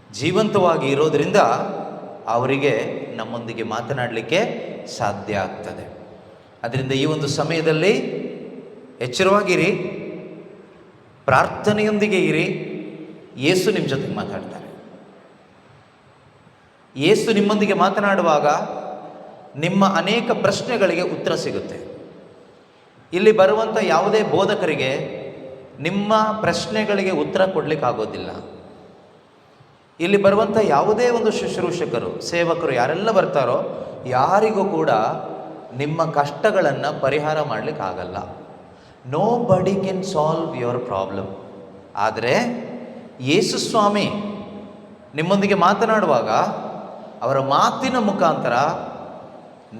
ಜೀವಂತವಾಗಿ ಇರೋದರಿಂದ ಅವರಿಗೆ ನಮ್ಮೊಂದಿಗೆ ಮಾತನಾಡಲಿಕ್ಕೆ ಸಾಧ್ಯ ಆಗ್ತದೆ. ಅದರಿಂದ ಈ ಒಂದು ಸಮಯದಲ್ಲಿ ಎಚ್ಚರವಾಗಿರಿ, ಪ್ರಾರ್ಥನೆಯೊಂದಿಗೆ ಇರಿ. ಯೇಸು ನಿಮ್ಮ ಜೊತೆಗೆ ಮಾತಾಡ್ತಾರೆ. ಯೇಸು ನಿಮ್ಮೊಂದಿಗೆ ಮಾತನಾಡುವಾಗ ನಿಮ್ಮ ಅನೇಕ ಪ್ರಶ್ನೆಗಳಿಗೆ ಉತ್ತರ ಸಿಗುತ್ತೆ. ಇಲ್ಲಿ ಬರುವಂಥ ಯಾವುದೇ ಬೋಧಕರಿಗೆ ನಿಮ್ಮ ಪ್ರಶ್ನೆಗಳಿಗೆ ಉತ್ತರ ಕೊಡಲಿಕ್ಕಾಗೋದಿಲ್ಲ. ಇಲ್ಲಿ ಬರುವಂಥ ಯಾವುದೇ ಒಂದು ಶುಶ್ರೂಷಕರು, ಸೇವಕರು ಯಾರೆಲ್ಲ ಬರ್ತಾರೋ ಯಾರಿಗೂ ಕೂಡ ನಿಮ್ಮ ಕಷ್ಟಗಳನ್ನು ಪರಿಹಾರ ಮಾಡಲಿಕ್ಕಾಗಲ್ಲ. ನೋ ಬಡಿ ಕ್ಯಾನ್ ಸಾಲ್ವ್ ಯುವರ್ ಪ್ರಾಬ್ಲಮ್. ಆದರೆ ಯೇಸು ಸ್ವಾಮಿ ನಿಮ್ಮೊಂದಿಗೆ ಮಾತನಾಡುವಾಗ ಅವರ ಮಾತಿನ ಮುಖಾಂತರ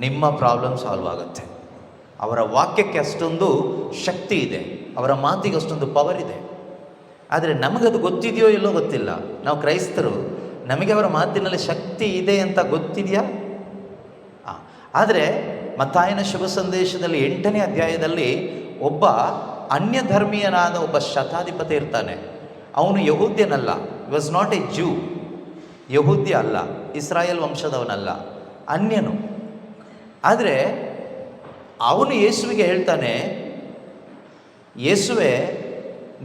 ನಿಮ್ಮ ಪ್ರಾಬ್ಲಮ್ ಸಾಲ್ವ್ ಆಗುತ್ತೆ. ಅವರ ವಾಕ್ಯಕ್ಕೆ ಅಷ್ಟೊಂದು ಶಕ್ತಿ ಇದೆ, ಅವರ ಮಾತಿಗೆ ಅಷ್ಟೊಂದು ಪವರ್ ಇದೆ. ಆದರೆ ನಮಗದು ಗೊತ್ತಿದೆಯೋ ಇಲ್ಲೋ ಗೊತ್ತಿಲ್ಲ. ನಾವು ಕ್ರೈಸ್ತರು, ನಮಗೆ ಅವರ ಮಾತಿನಲ್ಲಿ ಶಕ್ತಿ ಇದೆ ಅಂತ ಗೊತ್ತಿದೆಯಾ? ಆದರೆ ಮತ್ತಾಯನ ಶುಭ ಸಂದೇಶದಲ್ಲಿ 8ನೇ ಅಧ್ಯಾಯದಲ್ಲಿ ಒಬ್ಬ ಅನ್ಯ ಧರ್ಮೀಯನಾದ ಒಬ್ಬ ಶತಾಧಿಪತಿ ಇರ್ತಾನೆ. ಅವನು ಯಹೂದ್ಯನಲ್ಲ, ವಾಸ್ ನಾಟ್ ಎ ಜ್ಯೂ. ಯಹೂದ್ಯ ಅಲ್ಲ, ಇಸ್ರಾಯೇಲ್ ವಂಶದವನಲ್ಲ, ಅನ್ಯನು. ಆದರೆ ಅವನು ಯೇಸುವಿಗೆ ಹೇಳ್ತಾನೆ, ಯೇಸುವೆ,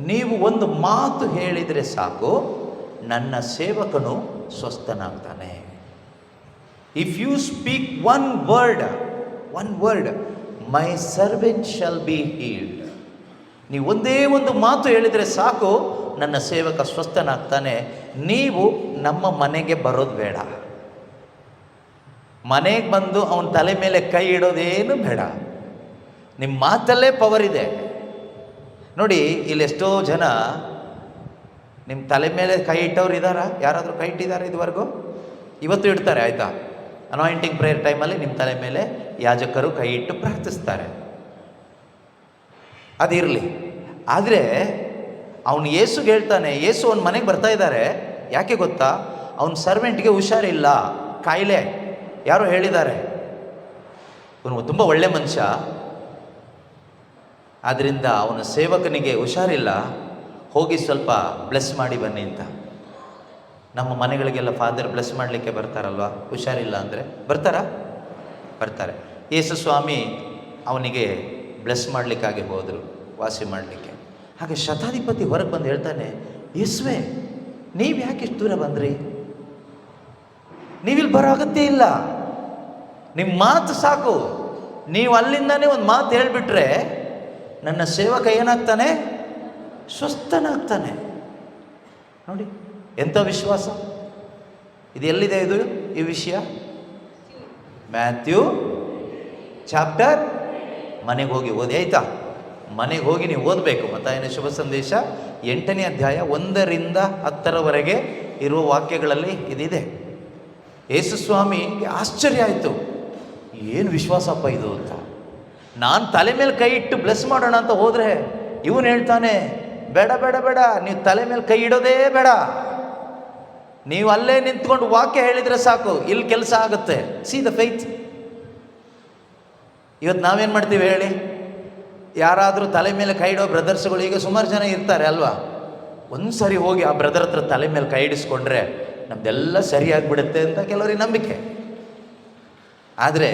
ನೀವು ಒಂದು ಮಾತು ಹೇಳಿದರೆ ಸಾಕು, ನನ್ನ ಸೇವಕನು ಸ್ವಸ್ಥನಾಗ್ತಾನೆ. If you speak one word my servant shall be healed. ನೀವು ಒಂದೇ ಒಂದು ಮಾತು ಹೇಳಿದರೆ ಸಾಕು, ನನ್ನ ಸೇವಕ ಸ್ವಸ್ಥನಾಗ್ತಾನೆ. ನೀವು ನಮ್ಮ ಮನೆಗೆ ಬರೋದು ಬೇಡ, ಮನೆಗೆ ಬಂದು ಅವನ ತಲೆ ಮೇಲೆ ಕೈ ಇಡೋದೇನು ಬೇಡ. ನಿಮ್ಮ ಮಾತಲ್ಲೇ ಪವರ್ ಇದೆ. ನೋಡಿ, ಇಲ್ಲಿ ಎಷ್ಟೋ ಜನ ನಿಮ್ಮ ತಲೆ ಮೇಲೆ ಕೈ ಇಟ್ಟವ್ರು ಇದ್ದಾರಾ? ಯಾರಾದರೂ ಕೈ ಇಟ್ಟಿದ್ದಾರೆ ಇದುವರೆಗೂ? ಇವತ್ತು ಇಡ್ತಾರೆ, ಆಯಿತಾ? ಅನಾಯಿಂಟಿಂಗ್ ಪ್ರೇಯರ್ ಟೈಮಲ್ಲಿ ನಿಮ್ಮ ತಲೆ ಮೇಲೆ ಯಾಜಕರು ಕೈ ಇಟ್ಟು ಪ್ರಾರ್ಥಿಸ್ತಾರೆ, ಅದಿರಲಿ. ಆದರೆ ಅವನು ಯೇಸುಗೆ ಹೇಳ್ತಾನೆ, ಯೇಸು ಅವನ ಮನೆಗೆ ಬರ್ತಾ ಇದ್ದಾರೆ. ಯಾಕೆ ಗೊತ್ತಾ? ಅವನ ಸರ್ವೆಂಟ್ಗೆ ಹುಷಾರಿಲ್ಲ, ಕಾಯಿಲೆ. ಯಾರೋ ಹೇಳಿದ್ದಾರೆ, ಅವನು ತುಂಬ ಒಳ್ಳೆ ಮನುಷ್ಯ, ಆದ್ದರಿಂದ ಅವನ ಸೇವಕನಿಗೆ ಹುಷಾರಿಲ್ಲ, ಹೋಗಿ ಸ್ವಲ್ಪ ಬ್ಲೆಸ್ ಮಾಡಿ ಬನ್ನಿ ಅಂತ. ನಮ್ಮ ಮನೆಗಳಿಗೆಲ್ಲ ಫಾದರ್ ಬ್ಲೆಸ್ ಮಾಡಲಿಕ್ಕೆ ಬರ್ತಾರಲ್ವ, ಹುಷಾರಿಲ್ಲ ಅಂದರೆ ಬರ್ತಾರೆ. ಯೇಸು ಸ್ವಾಮಿ ಅವನಿಗೆ ಬ್ಲೆಸ್ ಮಾಡಲಿಕ್ಕಾಗಿ ಹೋದರು, ವಾಸಿ ಮಾಡಲಿಕ್ಕೆ. ಹಾಗೆ ಶತಾಧಿಪತಿ ಹೊರಗೆ ಬಂದು ಹೇಳ್ತಾನೆ, ಯೇಸುವೆ, ನೀವು ಯಾಕೆ ಇಷ್ಟು ದೂರ ಬಂದ್ರಿ? ನೀವಿಲ್ಲಿ ಬರೋ ಅಗತ್ಯ ಇಲ್ಲ, ನಿಮ್ಮ ಮಾತು ಸಾಕು. ನೀವು ಅಲ್ಲಿಂದಾನೇ ಒಂದು ಮಾತು ಹೇಳಿಬಿಟ್ರೆ ನನ್ನ ಸೇವಕ ಏನಾಗ್ತಾನೆ? ಸ್ವಸ್ಥನಾಗ್ತಾನೆ. ನೋಡಿ ಎಂಥ ವಿಶ್ವಾಸ ಇದು! ಎಲ್ಲಿದೆ ಈ ವಿಷಯ? ಮ್ಯಾಥ್ಯೂ ಚಾಪ್ಟರ್, ಮನೆಗೆ ಹೋಗಿ ಓದಿ, ಆಯಿತಾ? ಮನೆಗೆ ಹೋಗಿ ನೀವು ಓದಬೇಕು. ಮತ್ತಾಯನ ಶುಭ ಸಂದೇಶ 8ನೇ ಅಧ್ಯಾಯ 1ರಿಂದ 10ರವರೆಗೆ ಇರುವ ವಾಕ್ಯಗಳಲ್ಲಿ ಇದಿದೆ. ಯೇಸು ಸ್ವಾಮಿಗೆ ಆಶ್ಚರ್ಯ ಆಯಿತು, ಏನು ವಿಶ್ವಾಸಪ್ಪ ಇದು ಅಂತ. ನಾನು ತಲೆ ಮೇಲೆ ಕೈ ಇಟ್ಟು ಬ್ಲೆಸ್ ಮಾಡೋಣ ಅಂತ ಹೋದರೆ ಇವನು ಹೇಳ್ತಾನೆ, ಬೇಡ, ನೀವು ತಲೆ ಮೇಲೆ ಕೈ ಇಡೋದೇ ಬೇಡ, ನೀವು ಅಲ್ಲೇ ನಿಂತ್ಕೊಂಡು ವಾಕ್ಯ ಹೇಳಿದರೆ ಸಾಕು, ಇಲ್ಲಿ ಕೆಲಸ ಆಗುತ್ತೆ. C the faith. ಇವತ್ತು ನಾವೇನು ಮಾಡ್ತೀವಿ ಹೇಳಿ? ಯಾರಾದರೂ ತಲೆ ಮೇಲೆ ಕೈ ಇಡೋ ಬ್ರದರ್ಸ್ಗಳು ಈಗ ಸುಮಾರು ಜನ ಇರ್ತಾರೆ ಅಲ್ವಾ? ಒಂದು ಸರಿ ಹೋಗಿ ಆ ಬ್ರದರ್ ಹತ್ರ ತಲೆ ಮೇಲೆ ಕೈ ಇಡಿಸ್ಕೊಂಡ್ರೆ ನಮ್ದೆಲ್ಲ ಸರಿಯಾಗಿಬಿಡುತ್ತೆ ಅಂತ ಕೆಲವರಿಗೆ ನಂಬಿಕೆ. ಆದರೆ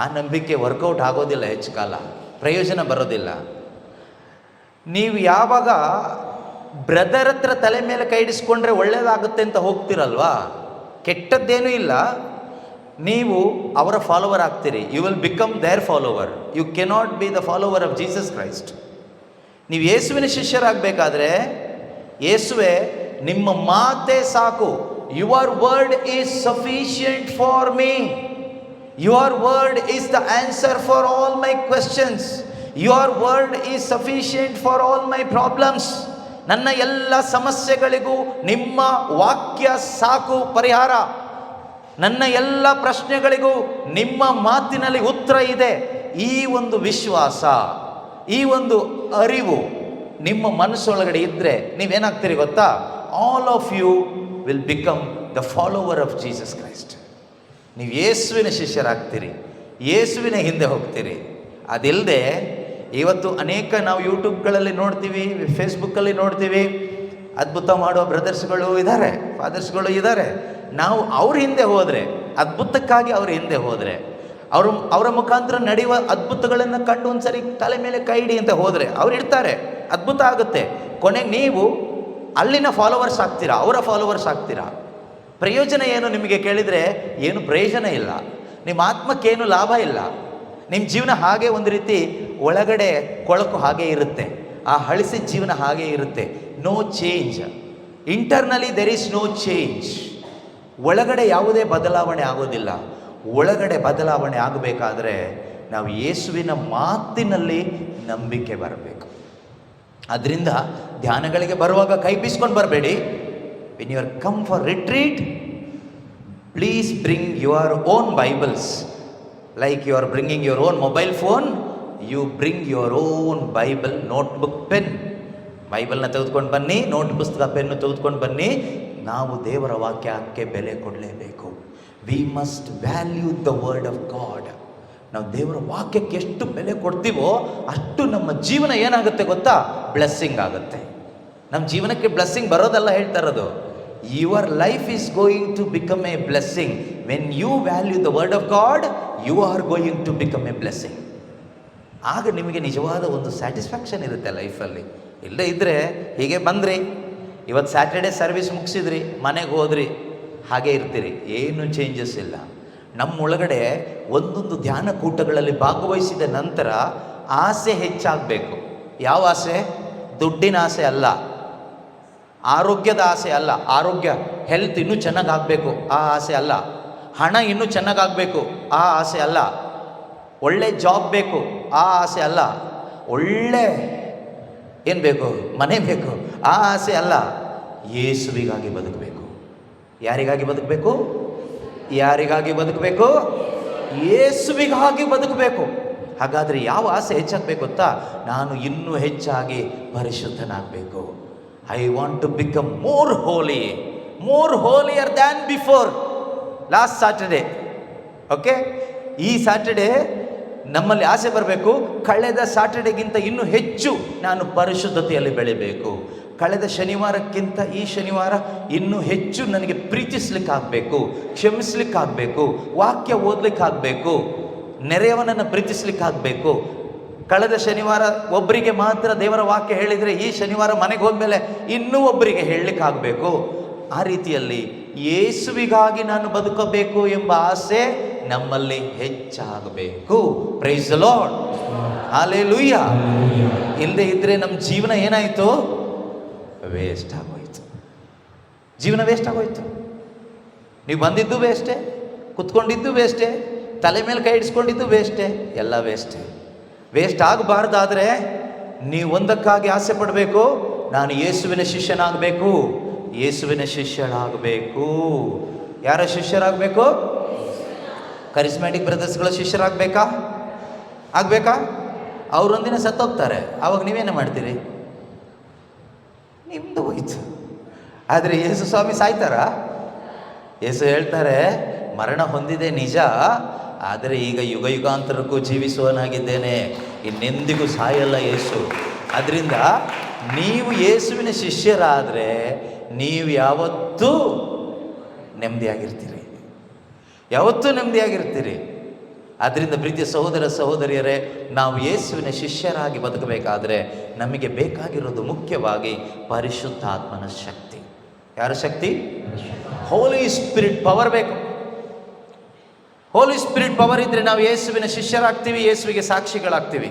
ಆ ನಂಬಿಕೆ ವರ್ಕೌಟ್ ಆಗೋದಿಲ್ಲ, ಹೆಚ್ಚು ಕಾಲ ಪ್ರಯೋಜನ ಬರೋದಿಲ್ಲ. ನೀವು ಯಾವಾಗ ಬ್ರದರ್ ಹತ್ರ ತಲೆ ಮೇಲೆ ಕೈ ಇಡಿಸ್ಕೊಂಡ್ರೆ ಒಳ್ಳೆಯದಾಗುತ್ತೆ ಅಂತ ಹೋಗ್ತಿರಲ್ವಾ, ಕೆಟ್ಟದ್ದೇನೂ ಇಲ್ಲ. ನೀವು ಅವರ ಫಾಲೋವರ್ ಆಗ್ತೀರಿ. You will become their follower. You cannot be the follower of Jesus Christ. ನೀವು ಯೇಸುವಿನ ಶಿಷ್ಯರಾಗಬೇಕಾದ್ರೆ, ಯೇಸುವೆ ನಿಮ್ಮ ಮಾತೇ ಸಾಕು, your word is sufficient for me, your word is the answer for all my questions, your word is sufficient for all my problems. ನನ್ನ ಎಲ್ಲ ಸಮಸ್ಯೆಗಳಿಗೂ ನಿಮ್ಮ ವಾಕ್ಯ ಸಾಕು ಪರಿಹಾರ. ನನ್ನ ಎಲ್ಲ ಪ್ರಶ್ನೆಗಳಿಗೂ ನಿಮ್ಮ ಮಾತಿನಲ್ಲಿ ಉತ್ತರ ಇದೆ. ಈ ಒಂದು ವಿಶ್ವಾಸ, ಈ ಒಂದು ಅರಿವು ನಿಮ್ಮ ಮನಸ್ಸೊಳಗಡೆ ಇದ್ದರೆ ನೀವೇನಾಗ್ತೀರಿ ಗೊತ್ತಾ? All of you will become the follower of Jesus Christ. ನೀವು ಯೇಸುವಿನ ಶಿಷ್ಯರಾಗ್ತೀರಿ, ಯೇಸುವಿನ ಹಿಂದೆ ಹೋಗ್ತೀರಿ. ಅದಿಲ್ಲದೆ ಇವತ್ತು ಅನೇಕ ನಾವು ಯೂಟ್ಯೂಬ್ಗಳಲ್ಲಿ ನೋಡ್ತೀವಿ, ಫೇಸ್ಬುಕ್ಕಲ್ಲಿ ನೋಡ್ತೀವಿ, ಅದ್ಭುತ ಮಾಡುವ ಬ್ರದರ್ಸ್ಗಳು ಇದ್ದಾರೆ, ಫಾದರ್ಸ್ಗಳು ಇದ್ದಾರೆ. ನಾವು ಅವ್ರ ಹಿಂದೆ ಹೋದರೆ, ಅದ್ಭುತಕ್ಕಾಗಿ ಅವ್ರ ಹಿಂದೆ ಹೋದರೆ, ಅವರ ಮುಖಾಂತರ ನಡೆಯುವ ಅದ್ಭುತಗಳನ್ನು ಕಂಡು ಒಂದ್ಸರಿ ತಲೆ ಮೇಲೆ ಕೈ ಇಡಿ ಅಂತ ಹೋದರೆ ಅವ್ರು ಇರ್ತಾರೆ, ಅದ್ಭುತ ಆಗುತ್ತೆ. ಕೊನೆಗೆ ನೀವು ಅಲ್ಲಿನ ಫಾಲೋವರ್ಸ್ ಆಗ್ತೀರಾ, ಅವರ ಫಾಲೋವರ್ಸ್ ಆಗ್ತೀರಾ. ಪ್ರಯೋಜನ ಏನು ನಿಮಗೆ ಕೇಳಿದರೆ ಏನು ಪ್ರಯೋಜನ ಇಲ್ಲ. ನಿಮ್ಮ ಆತ್ಮಕ್ಕೇನು ಲಾಭ ಇಲ್ಲ. ನಿಮ್ಮ ಜೀವನ ಹಾಗೆ ಒಂದು ರೀತಿ ಒಳಗಡೆ ಕೊಳಕು ಹಾಗೆ ಇರುತ್ತೆ, ಆ ಹಳಿಸಿದ ಜೀವನ ಹಾಗೆ ಇರುತ್ತೆ. No change internally, there is no change. ಒಳಗಡೆ ಯಾವುದೇ ಬದಲಾವಣೆ ಆಗೋದಿಲ್ಲ. ಒಳಗಡೆ ಬದಲಾವಣೆ ಆಗಬೇಕಾದ್ರೆ ನಾವು ಯೇಸುವಿನ ಮಾತಿನಲ್ಲಿ ನಂಬಿಕೆ ಬರಬೇಕು. ಅದರಿಂದ ಧ್ಯಾನಗಳಿಗೆ ಬರುವಾಗ ಕೈ ಬೀಸ್ಕೊಂಡು ಬರಬೇಡಿ. When you are come for retreat, please bring your own Bibles. Like you are bringing your own mobile phone, you bring your own Bible, notebook, pen. ಬೈಬಲ್ನ ತೆಗೆದುಕೊಂಡು ಬನ್ನಿ, ನೋಟ್ ಪುಸ್ತಕ, ಪೆನ್ನು ತೆಗೆದುಕೊಂಡು ಬನ್ನಿ. ನಾವು ದೇವರ ವಾಕ್ಯಕ್ಕೆ ಬೆಲೆ ಕೊಡಲೇಬೇಕು. We must value the word of God. ನಾವು ದೇವರ ವಾಕ್ಯಕ್ಕೆ ಎಷ್ಟು ಬೆಲೆ ಕೊಡ್ತೀವೋ ಅಷ್ಟು ನಮ್ಮ ಜೀವನ ಏನಾಗುತ್ತೆ ಗೊತ್ತಾ? ಬ್ಲೆಸ್ಸಿಂಗ್ ಆಗುತ್ತೆ. ನಮ್ಮ ಜೀವನಕ್ಕೆ ಬ್ಲೆಸ್ಸಿಂಗ್ ಬರೋದಲ್ಲ ಹೇಳ್ತಾ ಇರೋದು. Your life is going to become a blessing. When you value the word of God, you are going to become a blessing. ಆಗ ನಿಮಗೆ ನಿಜವಾದ ಒಂದು ಸ್ಯಾಟಿಸ್ಫ್ಯಾಕ್ಷನ್ ಇರುತ್ತೆ ಲೈಫಲ್ಲಿ. ಇಲ್ಲದೇ ಇದ್ದರೆ ಹೀಗೆ ಬಂದ್ರಿ, ಇವತ್ತು ಸ್ಯಾಟರ್ಡೇ ಸರ್ವಿಸ್ ಮುಗಿಸಿದ್ರಿ, ಮನೆಗೆ ಹೋದ್ರಿ, ಹಾಗೆ ಇರ್ತೀರಿ, ಏನು ಚೇಂಜಸ್ ಇಲ್ಲ. ನಮ್ಮೊಳಗಡೆ ಒಂದೊಂದು ಧ್ಯಾನ ಕೂಟಗಳಲ್ಲಿ ಭಾಗವಹಿಸಿದ ನಂತರ ಆಸೆ ಹೆಚ್ಚಾಗಬೇಕು. ಯಾವ ಆಸೆ? ದುಡ್ಡಿನ ಆಸೆ ಅಲ್ಲ, ಆರೋಗ್ಯದ ಆಸೆ ಅಲ್ಲ. ಆರೋಗ್ಯ, ಹೆಲ್ತ್ ಇನ್ನೂ ಚೆನ್ನಾಗಾಗಬೇಕು, ಆ ಆಸೆ ಅಲ್ಲ. ಹಣ ಇನ್ನೂ ಚೆನ್ನಾಗಾಗಬೇಕು, ಆ ಆಸೆ ಅಲ್ಲ. ಒಳ್ಳೆ ಜಾಬ್ ಬೇಕು, ಆ ಆಸೆ ಅಲ್ಲ. ಒಳ್ಳೆ ಏನು ಬೇಕು? ಮನೆ ಬೇಕು, ಆ ಆಸೆ ಅಲ್ಲ. ಯೇಸುವಿಗಾಗಿ ಬದುಕಬೇಕು. ಯಾರಿಗಾಗಿ ಬದುಕಬೇಕು? ಯಾರಿಗಾಗಿ ಬದುಕಬೇಕು? ಯೇಸುವಿಗಾಗಿ ಬದುಕಬೇಕು. ಹಾಗಾದರೆ ಯಾವ ಆಸೆ ಹೆಚ್ಚಾಗಬೇಕು ಗೊತ್ತಾ? ನಾನು ಇನ್ನೂ ಹೆಚ್ಚಾಗಿ ಪರಿಶುದ್ಧನಾಗಬೇಕು. I want to become more holy, more holier than before last Saturday. Okay, ಈ ಸ್ಯಾಟರ್ಡೇ ನಮ್ಮಲ್ಲಿ ಆಸೆ ಬರಬೇಕು, ಕಳೆದ ಸ್ಯಾಟರ್ಡೇಗಿಂತ ಇನ್ನೂ ಹೆಚ್ಚು ನಾನು ಪರಿಶುದ್ಧತೆಯಲ್ಲಿ ಬೆಳಿಬೇಕು. ಕಳೆದ ಶನಿವಾರಕ್ಕಿಂತ ಈ ಶನಿವಾರ ಇನ್ನೂ ಹೆಚ್ಚು ನನಗೆ ಪ್ರೀತಿಸ್ಲಿಕ್ಕಾಗಬೇಕು, ಕ್ಷಮಿಸ್ಲಿಕ್ಕಾಗಬೇಕು, ವಾಕ್ಯ ಓದಲಿಕ್ಕಾಗಬೇಕು, ನೆರೆಯವನನ್ನು ಪ್ರೀತಿಸ್ಲಿಕ್ಕಾಗಬೇಕು. ಕಳೆದ ಶನಿವಾರ ಒಬ್ಬರಿಗೆ ಮಾತ್ರ ದೇವರ ವಾಕ್ಯ ಹೇಳಿದರೆ ಈ ಶನಿವಾರ ಮನೆಗೆ ಹೋದ್ಮೇಲೆ ಇನ್ನೂ ಒಬ್ಬರಿಗೆ ಹೇಳಲಿಕ್ಕಾಗಬೇಕು. ಆ ರೀತಿಯಲ್ಲಿ ಯೇಸುವಿಗಾಗಿ ನಾನು ಬದುಕಬೇಕು ಎಂಬ ಆಸೆ ನಮ್ಮಲ್ಲಿ ಹೆಚ್ಚಾಗಬೇಕು. Praise the Lord, hallelujah. ಇಲ್ಲದೆ ಇದ್ದರೆ ನಮ್ಮ ಜೀವನ ಏನಾಯಿತು? ವೇಸ್ಟ್ ಆಗೋಯ್ತು. ಜೀವನ ವೇಸ್ಟ್ ಆಗೋಯ್ತು. ನೀವು ಬಂದಿದ್ದು ವೇಸ್ಟೇ, ಕುತ್ಕೊಂಡಿದ್ದು ವೇಸ್ಟೇ, ತಲೆ ಮೇಲೆ ಕೈ ಇಡಿಸ್ಕೊಂಡಿದ್ದು ವೇಸ್ಟೇ, ಎಲ್ಲ ವೇಸ್ಟೇ. ವೇಸ್ಟ್ ಆಗಬಾರ್ದಾದರೆ ನೀವು ಒಂದಕ್ಕಾಗಿ ಆಸೆ ಪಡಬೇಕು, ನಾನು ಯೇಸುವಿನ ಶಿಷ್ಯನಾಗಬೇಕು, ಯೇಸುವಿನ ಶಿಷ್ಯರಾಗಬೇಕು. ಯಾರ ಶಿಷ್ಯರಾಗಬೇಕು? ಕರಿಸ್ಮ್ಯಾಟಿಕ್ ಬ್ರದರ್ಸ್ಗಳ ಶಿಷ್ಯರಾಗಬೇಕಾ? ಆಗಬೇಕಾ? ಅವರೊಂದಿನ ಸತ್ತೋಗ್ತಾರೆ, ಆವಾಗ ನೀವೇನು ಮಾಡ್ತೀರಿ? ನಿಮ್ಮದು ಹೋಯ್ತು. ಆದರೆ ಯೇಸು ಸ್ವಾಮಿ ಸಾಯ್ತಾರಾ? ಯೇಸು ಹೇಳ್ತಾರೆ, ಮರಣ ಹೊಂದಿದೆ ನಿಜ, ಆದರೆ ಈಗ ಯುಗ ಯುಗಾಂತರಕ್ಕೂ ಜೀವಿಸುವನಾಗಿದ್ದೇನೆ, ಇನ್ನೆಂದಿಗೂ ಸಾಯಲ್ಲ ಯೇಸು. ಅದರಿಂದ ನೀವು ಯೇಸುವಿನ ಶಿಷ್ಯರಾದರೆ ನೀವು ಯಾವತ್ತೂ ನೆಮ್ಮದಿಯಾಗಿರ್ತೀರಿ, ಯಾವತ್ತೂ ನೆಮ್ಮದಿಯಾಗಿರ್ತೀರಿ. ಆದ್ದರಿಂದ ಪ್ರೀತಿಯ ಸಹೋದರ ಸಹೋದರಿಯರೇ, ನಾವು ಯೇಸುವಿನ ಶಿಷ್ಯರಾಗಿ ಬದುಕಬೇಕಾದರೆ ನಮಗೆ ಬೇಕಾಗಿರೋದು ಮುಖ್ಯವಾಗಿ ಪರಿಶುದ್ಧಾತ್ಮನ ಶಕ್ತಿ. ಯಾರ ಶಕ್ತಿ? ಹೋಲಿ ಸ್ಪಿರಿಟ್ ಪವರ್ ಬೇಕು. ಹೋಲಿ ಸ್ಪಿರಿಟ್ ಪವರ್ ಇದ್ದರೆ ನಾವು ಯೇಸುವಿನ ಶಿಷ್ಯರಾಗ್ತೀವಿ, ಯೇಸುವಿಗೆ ಸಾಕ್ಷಿಗಳಾಗ್ತೀವಿ.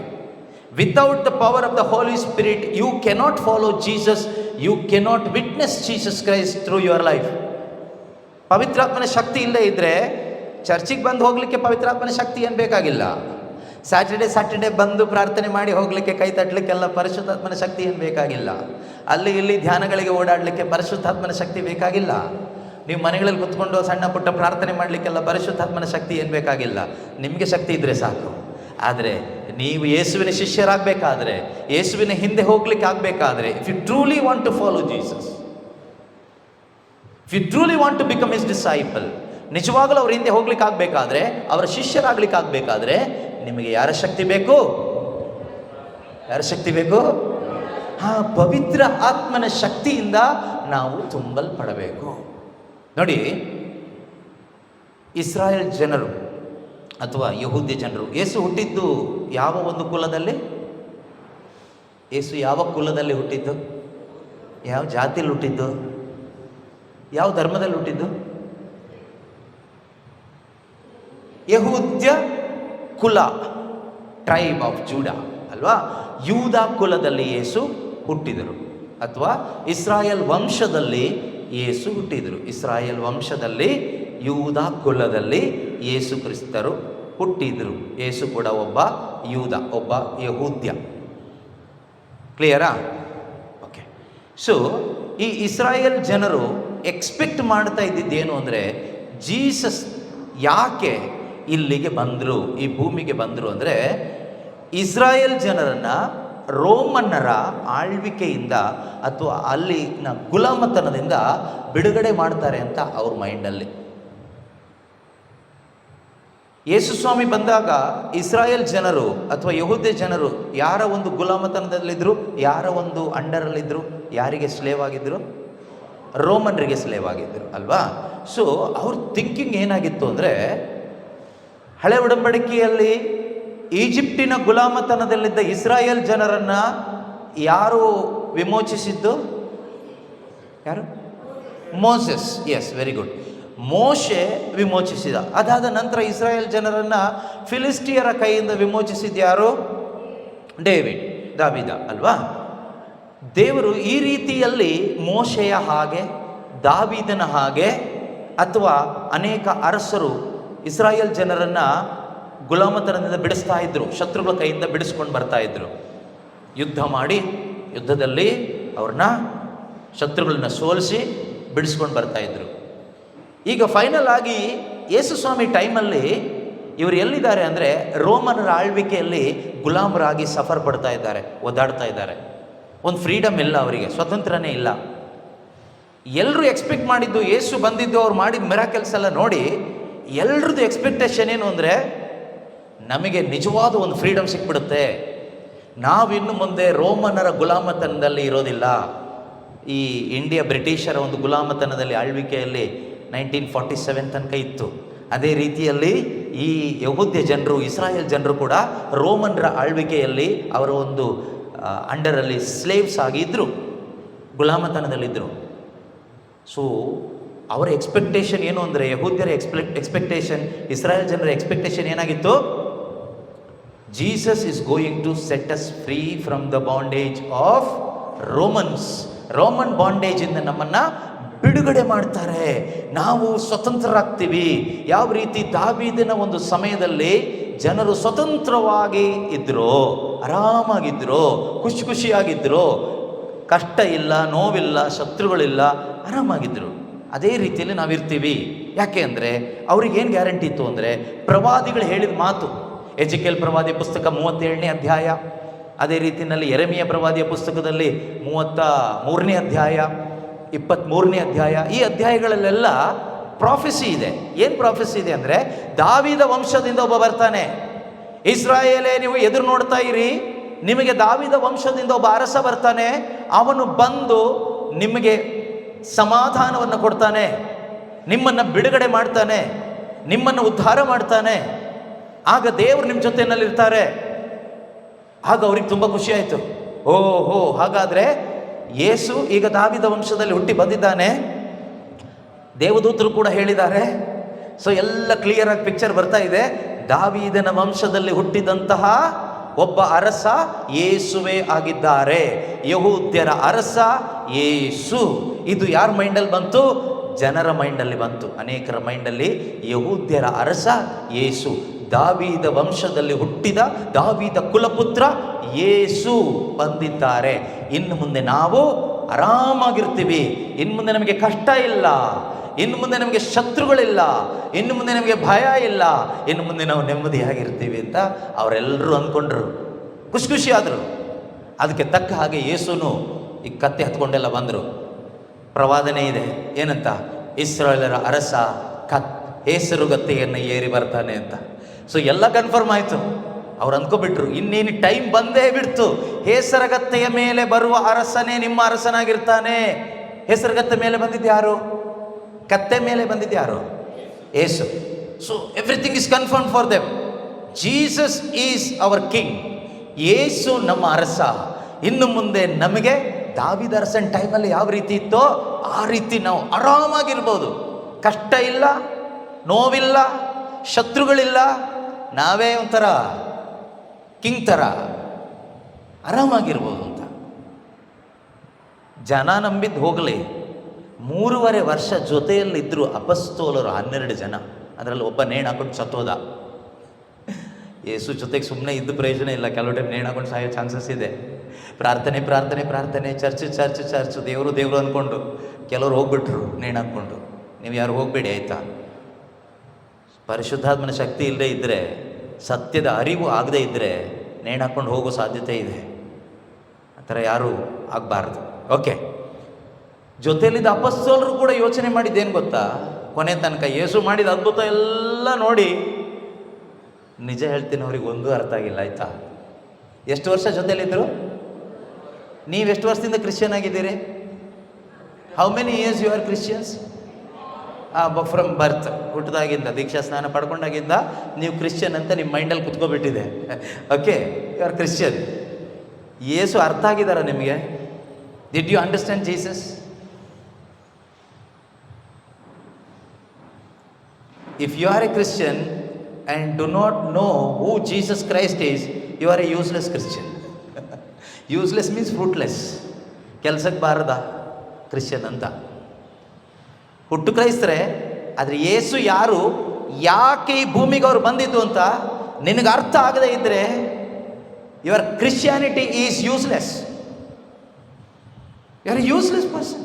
Without the power of the Holy Spirit you cannot follow Jesus, you cannot witness Jesus Christ through your life. ಪವಿತ್ರಾತ್ಮನ ಶಕ್ತಿ ಇಲ್ಲದೆ ಇದ್ದರೆ ಚರ್ಚಿಗೆ ಬಂದು ಹೋಗಲಿಕ್ಕೆ ಪವಿತ್ರಾತ್ಮನ ಶಕ್ತಿ ಏನು ಬೇಕಾಗಿಲ್ಲ. ಸ್ಯಾಟರ್ಡೇ ಬಂದು ಪ್ರಾರ್ಥನೆ ಮಾಡಿ ಹೋಗಲಿಕ್ಕೆ, ಕೈ ತಟ್ಟಲಿಕ್ಕೆಲ್ಲ ಪರಿಶುದ್ಧಾತ್ಮನ ಶಕ್ತಿ ಏನು ಬೇಕಾಗಿಲ್ಲ. ಅಲ್ಲಿ ಇಲ್ಲಿ ಧ್ಯಾನಗಳಿಗೆ ಓಡಾಡಲಿಕ್ಕೆ ಪರಿಶುದ್ಧಾತ್ಮನ ಶಕ್ತಿ ಬೇಕಾಗಿಲ್ಲ. ನೀವು ಮನೆಗಳಲ್ಲಿ ಕುತ್ಕೊಂಡು ಸಣ್ಣ ಪುಟ್ಟ ಪ್ರಾರ್ಥನೆ ಮಾಡಲಿಕ್ಕೆಲ್ಲ ಪರಿಶುದ್ಧಾತ್ಮನ ಶಕ್ತಿ ಏನು ಬೇಕಾಗಿಲ್ಲ. ನಿಮಗೆ ಶಕ್ತಿ ಇದ್ದರೆ ಸಾಕು. ಆದರೆ ನೀವು ಯೇಸುವಿನ ಶಿಷ್ಯರಾಗಬೇಕಾದ್ರೆ, ಯೇಸುವಿನ ಹಿಂದೆ ಹೋಗ್ಲಿಕ್ಕೆ ಆಗಬೇಕಾದ್ರೆ, if you truly want to follow Jesus, if you truly want to become his disciple, ನಿಜವಾಗಲೂ ಅವ್ರ ಹಿಂದೆ ಹೋಗ್ಲಿಕ್ಕೆ ಆಗಬೇಕಾದ್ರೆ, ಅವರ ಶಿಷ್ಯರಾಗ್ಲಿಕ್ಕೆ ಆಗಬೇಕಾದ್ರೆ ನಿಮಗೆ ಯಾರ ಶಕ್ತಿ ಬೇಕು? ಯಾರ ಶಕ್ತಿ ಬೇಕು? ಆ ಪವಿತ್ರ ಆತ್ಮನ ಶಕ್ತಿಯಿಂದ ನಾವು ತುಂಬಲ್ಪಡಬೇಕು. ನೋಡಿ, ಇಸ್ರಾಯೇಲ್ ಜನರು ಅಥವಾ ಯಹೂದ್ಯ ಜನರು, ಯೇಸು ಹುಟ್ಟಿದ್ದು ಯಾವ ಒಂದು ಕುಲದಲ್ಲಿ? ಯೇಸು ಯಾವ ಕುಲದಲ್ಲಿ ಹುಟ್ಟಿದ್ದು? ಯಾವ ಜಾತಿಯಲ್ಲಿ ಹುಟ್ಟಿದ್ದು? ಯಾವ ಧರ್ಮದಲ್ಲಿ ಹುಟ್ಟಿದ್ದು? ಯಹೂದ್ಯ ಕುಲ, ಟ್ರೈಬ್ ಆಫ್ ಜೂಡಾ ಅಲ್ವಾ? ಯೂದ ಕುಲದಲ್ಲಿ ಯೇಸು ಹುಟ್ಟಿದರು, ಅಥವಾ ಇಸ್ರಾಯೇಲ್ ವಂಶದಲ್ಲಿ ಯೇಸು ಹುಟ್ಟಿದರು. ಇಸ್ರಾಯೇಲ್ ವಂಶದಲ್ಲಿ ಯೂದ ಕುಲದಲ್ಲಿ ಯೇಸು ಕ್ರಿಸ್ತರು ಹುಟ್ಟಿದರು. ಯೇಸು ಕೂಡ ಒಬ್ಬ ಯೂದ, ಒಬ್ಬ ಯಹೂದ್ಯ. ಕ್ಲಿಯರಾ? ಓಕೆ. ಸೊ ಈ ಇಸ್ರಾಯೇಲ್ ಜನರು ಎಕ್ಸ್ಪೆಕ್ಟ್ ಮಾಡ್ತಾ ಇದ್ದಿದ್ದೇನು ಅಂದರೆ, ಜೀಸಸ್ ಯಾಕೆ ಇಲ್ಲಿಗೆ ಬಂದರು, ಈ ಭೂಮಿಗೆ ಬಂದರು ಅಂದರೆ, ಇಸ್ರಾಯೇಲ್ ಜನರನ್ನು ರೋಮನ್ನರ ಆಳ್ವಿಕೆಯಿಂದ ಅಥವಾ ಅಲ್ಲಿನ ಗುಲಾಮತನದಿಂದ ಬಿಡುಗಡೆ ಮಾಡ್ತಾರೆ ಅಂತ ಅವ್ರ ಮೈಂಡಲ್ಲಿ. ಯೇಸು ಸ್ವಾಮಿ ಬಂದಾಗ ಇಸ್ರಾಯೇಲ್ ಜನರು ಅಥವಾ ಯಹೂದ್ಯ ಜನರು ಯಾರ ಒಂದು ಗುಲಾಮತನದಲ್ಲಿದ್ದರು, ಯಾರ ಒಂದು ಅಂಡರಲ್ಲಿದ್ದರು? ಯಾರಿಗೆ ಸ್ಲೇವ್ ಆಗಿದ್ದರು? ರೋಮನ್ರಿಗೆ ಸ್ಲೇವ್ ಆಗಿದ್ದರು ಅಲ್ವಾ? ಸೊ ಅವ್ರ ಥಿಂಕಿಂಗ್ ಏನಾಗಿತ್ತು ಅಂದರೆ, ಹಳೆ ಒಡಂಬಡಿಕೆಯಲ್ಲಿ ಈಜಿಪ್ಟಿನ ಗುಲಾಮತನದಲ್ಲಿದ್ದ ಇಸ್ರಾಯೇಲ್ ಜನರನ್ನು ಯಾರು ವಿಮೋಚಿಸಿದ್ದು? ಯಾರು? ಮೋಸೆಸ್. Yes, very good. ಮೋಶೆ ವಿಮೋಚಿಸಿದ. ಅದಾದ ನಂತರ ಇಸ್ರಾಯೇಲ್ ಜನರನ್ನು ಫಿಲಿಸ್ಟಿಯರ ಕೈಯಿಂದ ವಿಮೋಚಿಸಿದ ಯಾರು? ದಾವೀದ ಅಲ್ವಾ? ದೇವರು ಈ ರೀತಿಯಲ್ಲಿ ಮೋಶೆಯ ಹಾಗೆ, ದಾವೀದನ ಹಾಗೆ, ಅಥವಾ ಅನೇಕ ಅರಸರು ಇಸ್ರಾಯೇಲ್ ಜನರನ್ನು ಗುಲಾಮತನದಿಂದ ಬಿಡಿಸ್ತಾ ಇದ್ರು, ಶತ್ರುಗಳ ಕೈಯಿಂದ ಬಿಡಿಸ್ಕೊಂಡು ಬರ್ತಾ ಇದ್ರು. ಯುದ್ಧ ಮಾಡಿ, ಯುದ್ಧದಲ್ಲಿ ಅವ್ರನ್ನ, ಶತ್ರುಗಳನ್ನ ಸೋಲಿಸಿ ಬಿಡಿಸ್ಕೊಂಡು ಬರ್ತಾ ಇದ್ರು. ಈಗ ಫೈನಲ್ ಆಗಿ ಯೇಸು ಸ್ವಾಮಿ ಟೈಮಲ್ಲಿ ಇವರು ಎಲ್ಲಿದ್ದಾರೆ ಅಂದರೆ, ರೋಮನರ ಆಳ್ವಿಕೆಯಲ್ಲಿ ಗುಲಾಮರಾಗಿ ಸಫರ್ ಪಡ್ತಾ ಇದ್ದಾರೆ, ಒದ್ದಾಡ್ತಾ ಇದ್ದಾರೆ. ಒಂದು ಫ್ರೀಡಮ್ ಇಲ್ಲ ಅವರಿಗೆ, ಸ್ವತಂತ್ರನೇ ಇಲ್ಲ. ಎಲ್ಲರೂ ಎಕ್ಸ್ಪೆಕ್ಟ್ ಮಾಡಿದ್ದು, ಯೇಸು ಬಂದಿದ್ದು, ಅವ್ರು ಮಾಡಿದ ಮಿರಾಕಲ್ಸ್ ಎಲ್ಲ ನೋಡಿ ಎಲ್ರದ್ದು ಎಕ್ಸ್ಪೆಕ್ಟೇಷನ್ ಏನು ಅಂದರೆ, ನಮಗೆ ನಿಜವಾದ ಒಂದು ಫ್ರೀಡಮ್ ಸಿಕ್ಬಿಡುತ್ತೆ, ನಾವಿನ್ನು ಮುಂದೆ ರೋಮನ್ನರ ಗುಲಾಮತನದಲ್ಲಿ ಇರೋದಿಲ್ಲ. ಈ ಇಂಡಿಯಾ ಬ್ರಿಟಿಷರ ಒಂದು ಗುಲಾಮತನದಲ್ಲಿ ಆಳ್ವಿಕೆಯಲ್ಲಿ 1947 ತನಕ ಇತ್ತು. ಅದೇ ರೀತಿಯಲ್ಲಿ ಈ ಯಹೂದ್ಯ ಜನರು, ಇಸ್ರಾಯೇಲ್ ಜನರು ಕೂಡ ರೋಮನ್ರ ಆಳ್ವಿಕೆಯಲ್ಲಿ ಅವರ ಒಂದು ಅಂಡರಲ್ಲಿ ಸ್ಲೇವ್ಸ್ ಆಗಿದ್ದರು, ಗುಲಾಮತನದಲ್ಲಿದ್ದರು. ಸೊ ಅವರ ಎಕ್ಸ್ಪೆಕ್ಟೇಷನ್ ಏನು ಅಂದರೆ, ಯಹೂದ್ಯರ ಎಕ್ಸ್ಪೆಕ್ಟೇಷನ್, ಇಸ್ರಾಯೇಲ್ ಜನರ ಎಕ್ಸ್ಪೆಕ್ಟೇಷನ್ ಏನಾಗಿತ್ತು? Jesus is going to set us free from the bondage of Romans. Roman ಬಾಂಡೇಜಿಂದ ನಮ್ಮನ್ನು ಬಿಡುಗಡೆ ಮಾಡ್ತಾರೆ, ನಾವು ಸ್ವತಂತ್ರರಾಗ್ತೀವಿ. ಯಾವ ರೀತಿ ದಾವೀದನ ಒಂದು ಸಮಯದಲ್ಲಿ ಜನರು ಸ್ವತಂತ್ರವಾಗಿ ಇದ್ದರು, ಆರಾಮಾಗಿದ್ದರು, ಖುಷಿ ಖುಷಿಯಾಗಿದ್ದರು, ಕಷ್ಟ ಇಲ್ಲ, ನೋವಿಲ್ಲ, ಶತ್ರುಗಳಿಲ್ಲ, ಆರಾಮಾಗಿದ್ದರು. ಅದೇ ರೀತಿಯಲ್ಲಿ ನಾವಿರ್ತೀವಿ. ಯಾಕೆ ಅಂದರೆ ಅವ್ರಿಗೇನು ಗ್ಯಾರಂಟಿ ಇತ್ತು ಅಂದರೆ, ಪ್ರವಾದಿಗಳು ಹೇಳಿದ ಮಾತು, ಎಜೆಕೇಲ್ ಪ್ರವಾದಿಯ ಪುಸ್ತಕ 37ನೇ ಅಧ್ಯಾಯ, ಅದೇ ರೀತಿಯಲ್ಲಿ ಯೆರೆಮೀಯ ಪ್ರವಾದಿಯ ಪುಸ್ತಕದಲ್ಲಿ 33ನೇ ಅಧ್ಯಾಯ, 23ನೇ ಅಧ್ಯಾಯ, ಈ ಅಧ್ಯಾಯಗಳಲ್ಲೆಲ್ಲ ಪ್ರಾಫೆಸಿ ಇದೆ. ಏನು ಪ್ರಾಫೆಸಿ ಇದೆ ಅಂದರೆ, ದಾವೀದ ವಂಶದಿಂದ ಒಬ್ಬ ಬರ್ತಾನೆ, ಇಸ್ರಾಯೇಲೇ ನೀವು ಎದುರು ನೋಡ್ತಾ ಇರಿ, ನಿಮಗೆ ದಾವೀದ ವಂಶದಿಂದ ಒಬ್ಬ ಅರಸ ಬರ್ತಾನೆ, ಅವನು ಬಂದು ನಿಮಗೆ ಸಮಾಧಾನವನ್ನು ಕೊಡ್ತಾನೆ, ನಿಮ್ಮನ್ನು ಬಿಡುಗಡೆ ಮಾಡ್ತಾನೆ, ನಿಮ್ಮನ್ನು ಉದ್ಧಾರ ಮಾಡ್ತಾನೆ, ಆಗ ದೇವರು ನಿಮ್ಮ ಜೊತೆಯಲ್ಲಿರ್ತಾರೆ. ಆಗ ಅವ್ರಿಗೆ ತುಂಬ ಖುಷಿ ಆಯಿತು. ಓಹೋ, ಹಾಗಾದರೆ ಯೇಸು ಈಗ ದಾವೀದ ವಂಶದಲ್ಲಿ ಹುಟ್ಟಿ ಬಂದಿದ್ದಾನೆ, ದೇವದೂತರು ಕೂಡ ಹೇಳಿದ್ದಾರೆ. ಸೊ ಎಲ್ಲ ಕ್ಲಿಯರ್ ಆಗಿ ಪಿಕ್ಚರ್ ಬರ್ತಾ ಇದೆ. ದಾವೀದನ ವಂಶದಲ್ಲಿ ಹುಟ್ಟಿದಂತಹ ಒಬ್ಬ ಅರಸ ಯೇಸುವೇ ಆಗಿದ್ದಾರೆ, ಯಹೂದ್ಯರ ಅರಸ ಯೇಸು. ಇದು ಯಾರ ಮೈಂಡಲ್ಲಿ ಬಂತು? ಜನರ ಮೈಂಡಲ್ಲಿ ಬಂತು, ಅನೇಕರ ಮೈಂಡಲ್ಲಿ. ಯಹೂದ್ಯರ ಅರಸ ಯೇಸು, ದಾವೀದ ವಂಶದಲ್ಲಿ ಹುಟ್ಟಿದ ದಾವೀದ ಕುಲಪುತ್ರ ಯೇಸು ಬಂದಿದ್ದಾರೆ. ಇನ್ನು ಮುಂದೆ ನಾವು ಆರಾಮಾಗಿರ್ತೀವಿ, ಇನ್ನು ಮುಂದೆ ನಮಗೆ ಕಷ್ಟ ಇಲ್ಲ, ಇನ್ನು ಮುಂದೆ ನಮಗೆ ಶತ್ರುಗಳಿಲ್ಲ, ಇನ್ನು ಮುಂದೆ ನಮಗೆ ಭಯ ಇಲ್ಲ, ಇನ್ನು ಮುಂದೆ ನಾವು ನೆಮ್ಮದಿಯಾಗಿರ್ತೀವಿ ಅಂತ ಅವರೆಲ್ಲರೂ ಅಂದ್ಕೊಂಡ್ರು, ಖುಷಿ ಖುಷಿ ಆದರು. ಅದಕ್ಕೆ ತಕ್ಕ ಹಾಗೆ ಯೇಸುನು ಈ ಕತ್ತೆ ಹತ್ಕೊಂಡೆಲ್ಲ ಬಂದರು. ಪ್ರವಾದನೆ ಇದೆ ಏನಂತ, ಇಸ್ರಾಯೇಲರ ಅರಸ ಹೆಸರುಗತ್ತೆಯನ್ನು ಏರಿ ಬರ್ತಾನೆ ಅಂತ. ಸೊ ಎಲ್ಲ ಕನ್ಫರ್ಮ್ ಆಯಿತು. ಅವ್ರು ಅಂದ್ಕೊಬಿಟ್ರು, ಇನ್ನೇನು ಟೈಮ್ ಬಂದೇ ಬಿಡ್ತು, ಹೇಸರಗತ್ತೆಯ ಮೇಲೆ ಬರುವ ಅರಸನೇ ನಿಮ್ಮ ಅರಸನಾಗಿರ್ತಾನೆ. ಹೇಸರಗತ್ತೆ ಮೇಲೆ ಬಂದಿದ್ದು ಯಾರು? ಕತ್ತೆ ಮೇಲೆ ಬಂದಿದ್ದು ಯಾರು? ಯೇಸು. So everything is confirm for them. Jesus is our king. ಯೇಸು ನಮ್ಮ ಅರಸ. ಇನ್ನು ಮುಂದೆ ನಮಗೆ ದಾವೀದ ಅರಸನ ಟೈಮಲ್ಲಿ ಯಾವ ರೀತಿ ಇತ್ತೋ ಆ ರೀತಿ ನಾವು ಆರಾಮಾಗಿರ್ಬೋದು. ಕಷ್ಟ ಇಲ್ಲ, ನೋವಿಲ್ಲ, ಶತ್ರುಗಳಿಲ್ಲ, ನಾವೇ ಒಂಥರ ಕಿಂಗ್ ಥರ ಆರಾಮಾಗಿರ್ಬೋದು ಅಂತ. ಜನ ನಂಬಿದ್ದು ಹೋಗಲಿ, 3.5 ವರ್ಷ ಜೊತೆಯಲ್ಲಿದ್ದರು ಅಪಸ್ತೋಲರು 12 ಜನ. ಅದರಲ್ಲಿ ಒಬ್ಬ ನೇಣು ಹಾಕೊಂಡು ಸತ್ತೋದ. ಯೇಸು ಜೊತೆಗೆ ಸುಮ್ಮನೆ ಇದ್ದು ಪ್ರಯೋಜನ ಇಲ್ಲ, ಕೆಲವು ಟೈಮ್ ನೇಣು ಹಾಕೊಂಡು ಸಾಯೋ ಚಾನ್ಸಸ್ ಇದೆ. ಪ್ರಾರ್ಥನೆ ಪ್ರಾರ್ಥನೆ ಪ್ರಾರ್ಥನೆ, ಚರ್ಚ್ ಚರ್ಚ್ ಚರ್ಚ್, ದೇವರು ದೇವರು ಅಂದ್ಕೊಂಡು ಕೆಲವರು ಹೋಗ್ಬಿಟ್ರು ನೇಣು ಹಾಕ್ಕೊಂಡು. ನೀವು ಯಾರು ಹೋಗಬೇಡಿ ಆಯಿತಾ? ಪರಿಶುದ್ಧಾತ್ಮನ ಶಕ್ತಿ ಇಲ್ಲದೆ ಇದ್ದರೆ, ಸತ್ಯದ ಅರಿವು ಆಗದೇ ಇದ್ದರೆ ನೇಣು ಹಾಕ್ಕೊಂಡು ಹೋಗೋ ಸಾಧ್ಯತೆ ಇದೆ. ಆ ಥರ ಯಾರೂ ಆಗಬಾರ್ದು. ಓಕೆ, ಜೊತೆಯಲ್ಲಿದ್ದ ಅಪಸ್ತೋಲರು ಕೂಡ ಯೋಚನೆ ಮಾಡಿದ್ದೇನು ಗೊತ್ತಾ? ಕೊನೆ ತನಕ ಯೇಸು ಮಾಡಿದ ಅದ್ಭುತ ಎಲ್ಲ ನೋಡಿ, ನಿಜ ಹೇಳ್ತೀನಿ, ಅವ್ರಿಗೆ ಒಂದೂ ಅರ್ಥ ಆಗಿಲ್ಲ ಆಯಿತಾ? ಎಷ್ಟು ವರ್ಷ ಜೊತೆಯಲ್ಲಿದ್ದರು? ನೀವೆಷ್ಟು ವರ್ಷದಿಂದ ಕ್ರಿಶ್ಚಿಯನ್ ಆಗಿದ್ದೀರಿ? How many years you are Christians? From birth, ಹುಟ್ಟಿದಾಗಿಂದ, ದೀಕ್ಷಾ ಸ್ನಾನ ಪಡ್ಕೊಂಡಾಗಿಂದ ನೀವು ಕ್ರಿಶ್ಚಿಯನ್ ಅಂತ ನಿಮ್ಮ ಮೈಂಡಲ್ಲಿ ಕುತ್ಕೊಬಿಟ್ಟಿದೆ. Okay, you are Christian. ಯೇಸು ಅರ್ಥ ಆಗಿದಾರ ನಿಮಗೆ? Did you understand Jesus? If you are a Christian and do not know who Jesus Christ is, you are a useless Christian. Useless means fruitless. ಕೆಲಸಕ್ಕೆ ಬಾರದ ಕ್ರಿಶ್ಚಿಯನ್ ಅಂತ. ಹುಟ್ಟು ಕ್ರೈಸ್ತರೇ, ಆದರೆ ಯೇಸು ಯಾರು, ಯಾಕೆ ಈ ಭೂಮಿಗೆ ಅವರು ಬಂದಿದ್ದು ಅಂತ ನಿನಗೆ ಅರ್ಥ ಆಗದೇ ಇದ್ದರೆ, your Christianity is useless. You are a useless person.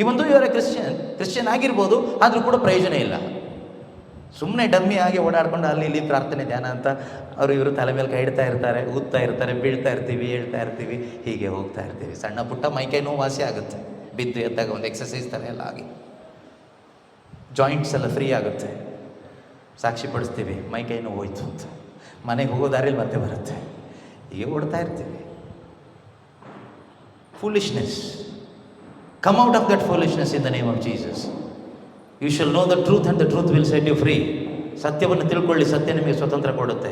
ಇವೊಂದು ಯು ಆರ್ ಎ ಕ್ರಿಶ್ಚಿಯನ್ ಆಗಿರ್ಬೋದು, ಆದರೂ ಕೂಡ ಪ್ರಯೋಜನ ಇಲ್ಲ. ಸುಮ್ಮನೆ ಡಮ್ಮಿ ಆಗಿ ಓಡಾಡ್ಕೊಂಡು ಅಲ್ಲಿ ಇಲ್ಲಿ ಪ್ರಾರ್ಥನೆ ಧ್ಯಾನ ಅಂತ ಅವರು ಇವರು ತಲೆ ಮೇಲೆ ಕೈ ಇಡ್ತಾ ಇರ್ತಾರೆ, ಊದ್ತಾ ಇರ್ತಾರೆ, ಬೀಳ್ತಾ ಇರ್ತೀವಿ, ಹೇಳ್ತಾ ಇರ್ತೀವಿ, ಹೀಗೆ ಹೋಗ್ತಾ ಇರ್ತೀವಿ. ಸಣ್ಣ ಪುಟ್ಟ ಮೈಕೈ ನೋವು ವಾಸಿ ಆಗುತ್ತೆ, ಬಿದ್ದು ಎದ್ದಾಗ ಒಂದು ಎಕ್ಸಸೈಸ್ ಥರ ಎಲ್ಲ ಆಗಿ ಜಾಯಿಂಟ್ಸ್ ಎಲ್ಲ ಫ್ರೀ ಆಗುತ್ತೆ. ಸಾಕ್ಷಿ ಪಡಿಸ್ತೀವಿ ಮೈಕೈ ನೋವು ಹೋಯ್ತು ಅಂತ. ಮನೆಗೆ ಹೋಗೋ ದಾರಿಯಲ್ಲಿ ಮತ್ತೆ ಬರುತ್ತೆ, ಹೀಗೆ ಓಡ್ತಾ ಇರ್ತೀವಿ. Foolishness. Come out of that foolishness in the name of Jesus. You shall know the truth and the truth will set you free. ಸತ್ಯವನ್ನು ತಿಳ್ಕೊಳ್ಳಿ, ಸತ್ಯ ನಿಮಗೆ ಸ್ವತಂತ್ರ ಕೊಡುತ್ತೆ.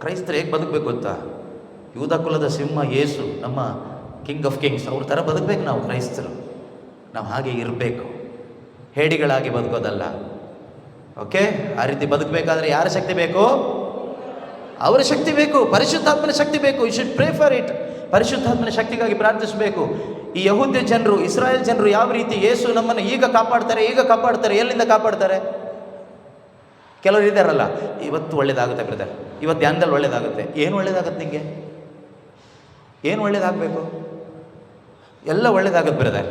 ಕ್ರೈಸ್ತರು ಹೇಗೆ ಬದುಕಬೇಕು ಗೊತ್ತಾ? ಯೂದ ಕುಲದ ಸಿಂಹ ಯೇಸು, ನಮ್ಮ ಕಿಂಗ್ ಆಫ್ ಕಿಂಗ್ಸ್, ಅವ್ರ ಥರ ಬದುಕಬೇಕು ನಾವು ಕ್ರೈಸ್ತರು. ನಾವು ಹಾಗೆ ಇರಬೇಕು, ಹೇಡಿಗಳಾಗಿ ಬದುಕೋದಲ್ಲ. ಓಕೆ, ಆ ರೀತಿ ಬದುಕಬೇಕಾದ್ರೆ ಯಾರ ಶಕ್ತಿ ಬೇಕು? ಅವರ ಶಕ್ತಿ ಬೇಕು, ಪರಿಶುದ್ಧಾತ್ಮನ ಶಕ್ತಿ ಬೇಕು. You should pray for it. ಪರಿಶುದ್ಧಾತ್ಮನ ಶಕ್ತಿಗಾಗಿ ಪ್ರಾರ್ಥಿಸಬೇಕು. ಈ ಯಹೂದ್ಯ ಜನರು, ಇಸ್ರಾಯೇಲ್ ಜನರು ಯಾವ ರೀತಿ ಯೇಸು ನಮ್ಮನ್ನು ಈಗ ಕಾಪಾಡ್ತಾರೆ. ಎಲ್ಲಿಂದ ಕಾಪಾಡ್ತಾರೆ? ಕೆಲವರು ಇದ್ದಾರಲ್ಲ, ಇವತ್ತು ಒಳ್ಳೇದಾಗುತ್ತೆ ಬ್ರದರ್, ಇವತ್ತು ಧ್ಯಾನದಲ್ಲಿ ಒಳ್ಳೇದಾಗುತ್ತೆ. ಏನು ಒಳ್ಳೇದಾಗುತ್ತೆ ನಿಮಗೆ? ಏನು ಒಳ್ಳೇದಾಗಬೇಕು? ಎಲ್ಲ ಒಳ್ಳೇದಾಗುತ್ತೆ ಬ್ರದರ್.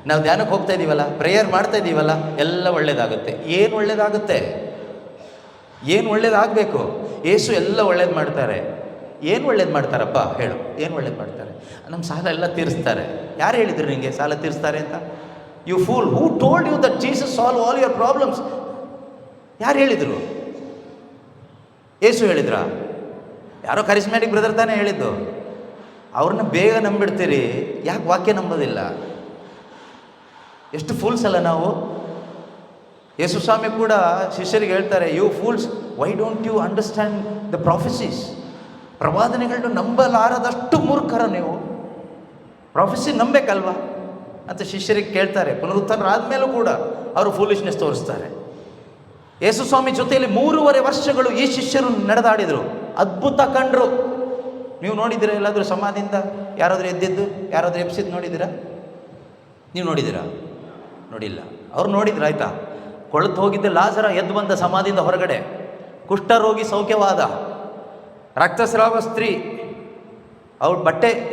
ನಾವು ಧ್ಯಾನಕ್ಕೆ ಹೋಗ್ತಾ ಇದ್ದೀವಲ್ಲ, ಪ್ರೇಯರ್ ಮಾಡ್ತಾ ಇದ್ದೀವಲ್ಲ, ಎಲ್ಲ ಒಳ್ಳೇದಾಗುತ್ತೆ. ಏನು ಒಳ್ಳೇದಾಗುತ್ತೆ? ಏನು ಒಳ್ಳೇದಾಗಬೇಕು? ಯೇಸು ಎಲ್ಲ ಒಳ್ಳೇದು ಮಾಡ್ತಾರೆ. ಏನು ಒಳ್ಳೇದು ಮಾಡ್ತಾರಪ್ಪ ಹೇಳು? ಏನು ಒಳ್ಳೇದು ಮಾಡ್ತಾರೆ? ನಮ್ಮ ಸಾಲ ಎಲ್ಲ ತೀರಿಸ್ತಾರೆ. ಯಾರು ಹೇಳಿದ್ರು ನಿಮಗೆ ಸಾಲ ತೀರಿಸ್ತಾರೆ ಅಂತ? You fool, who told you that Jesus solve all your problems? ಯಾರು ಹೇಳಿದರು? ಯೇಸು ಹೇಳಿದ್ರ? ಯಾರೋ ಕರಿಸ್ಮ್ಯಾಟಿಕ್ ಬ್ರದರ್ ತಾನೇ ಹೇಳಿದ್ದು. ಅವ್ರನ್ನ ಬೇಗ ನಂಬಿಡ್ತೀರಿ, ಯಾಕೆ ವಾಕ್ಯ ನಂಬೋದಿಲ್ಲ? ಎಷ್ಟು ಫೂಲ್ಸ್ ಅಲ್ಲ ನಾವು. ಯೇಸು ಸ್ವಾಮಿ ಕೂಡ ಶಿಷ್ಯರಿಗೆ ಹೇಳ್ತಾರೆ, you fools, why don't you understand the prophecies? ಪ್ರವಾದನೆಗಳನ್ನು ನಂಬಲಾರದಷ್ಟು ಮೂರ್ಖರ ನೀವು. ಪ್ರಾಫೆಸಿ ನಂಬೇಕಲ್ವಾ ಅಂತ ಶಿಷ್ಯರಿಗೆ ಕೇಳ್ತಾರೆ. ಪುನರುತ್ಥಾನರಾದ್ಮೇಲೂ ಕೂಡ ಅವರು ಫೂಲಿಶ್ನೆಸ್ ತೋರಿಸ್ತಾರೆ. ಯೇಸು ಸ್ವಾಮಿ ಜೊತೆಯಲ್ಲಿ 3.5 ವರ್ಷಗಳು ಈ ಶಿಷ್ಯರು ನಡೆದಾಡಿದರು, ಅದ್ಭುತ ಕಂಡ್ರು. ನೀವು ನೋಡಿದ್ದೀರಾ ಎಲ್ಲಾದರೂ ಸಮಾಧಿಯಿಂದ ಯಾರಾದರೂ ಎದ್ದಿದ್ದು, ಯಾರಾದರೂ ಎಬ್ಸಿದ್ದು ನೋಡಿದ್ದೀರಾ? ನೀವು ನೋಡಿದ್ದೀರಾ? ನೋಡಿಲ್ಲ. ಅವ್ರು ನೋಡಿದ್ರು ಆಯ್ತಾ? ಕೊಳೆತು ಹೋಗಿದ್ದ ಲಾಜರ ಎದ್ದು ಬಂದ ಸಮಾಧಿಯಿಂದ ಹೊರಗಡೆ, ಕುಷ್ಠರೋಗಿ ಸೌಖ್ಯವಾದ, ರಕ್ತಸ್ರಾವ ಸ್ತ್ರೀ ಅವ್ರ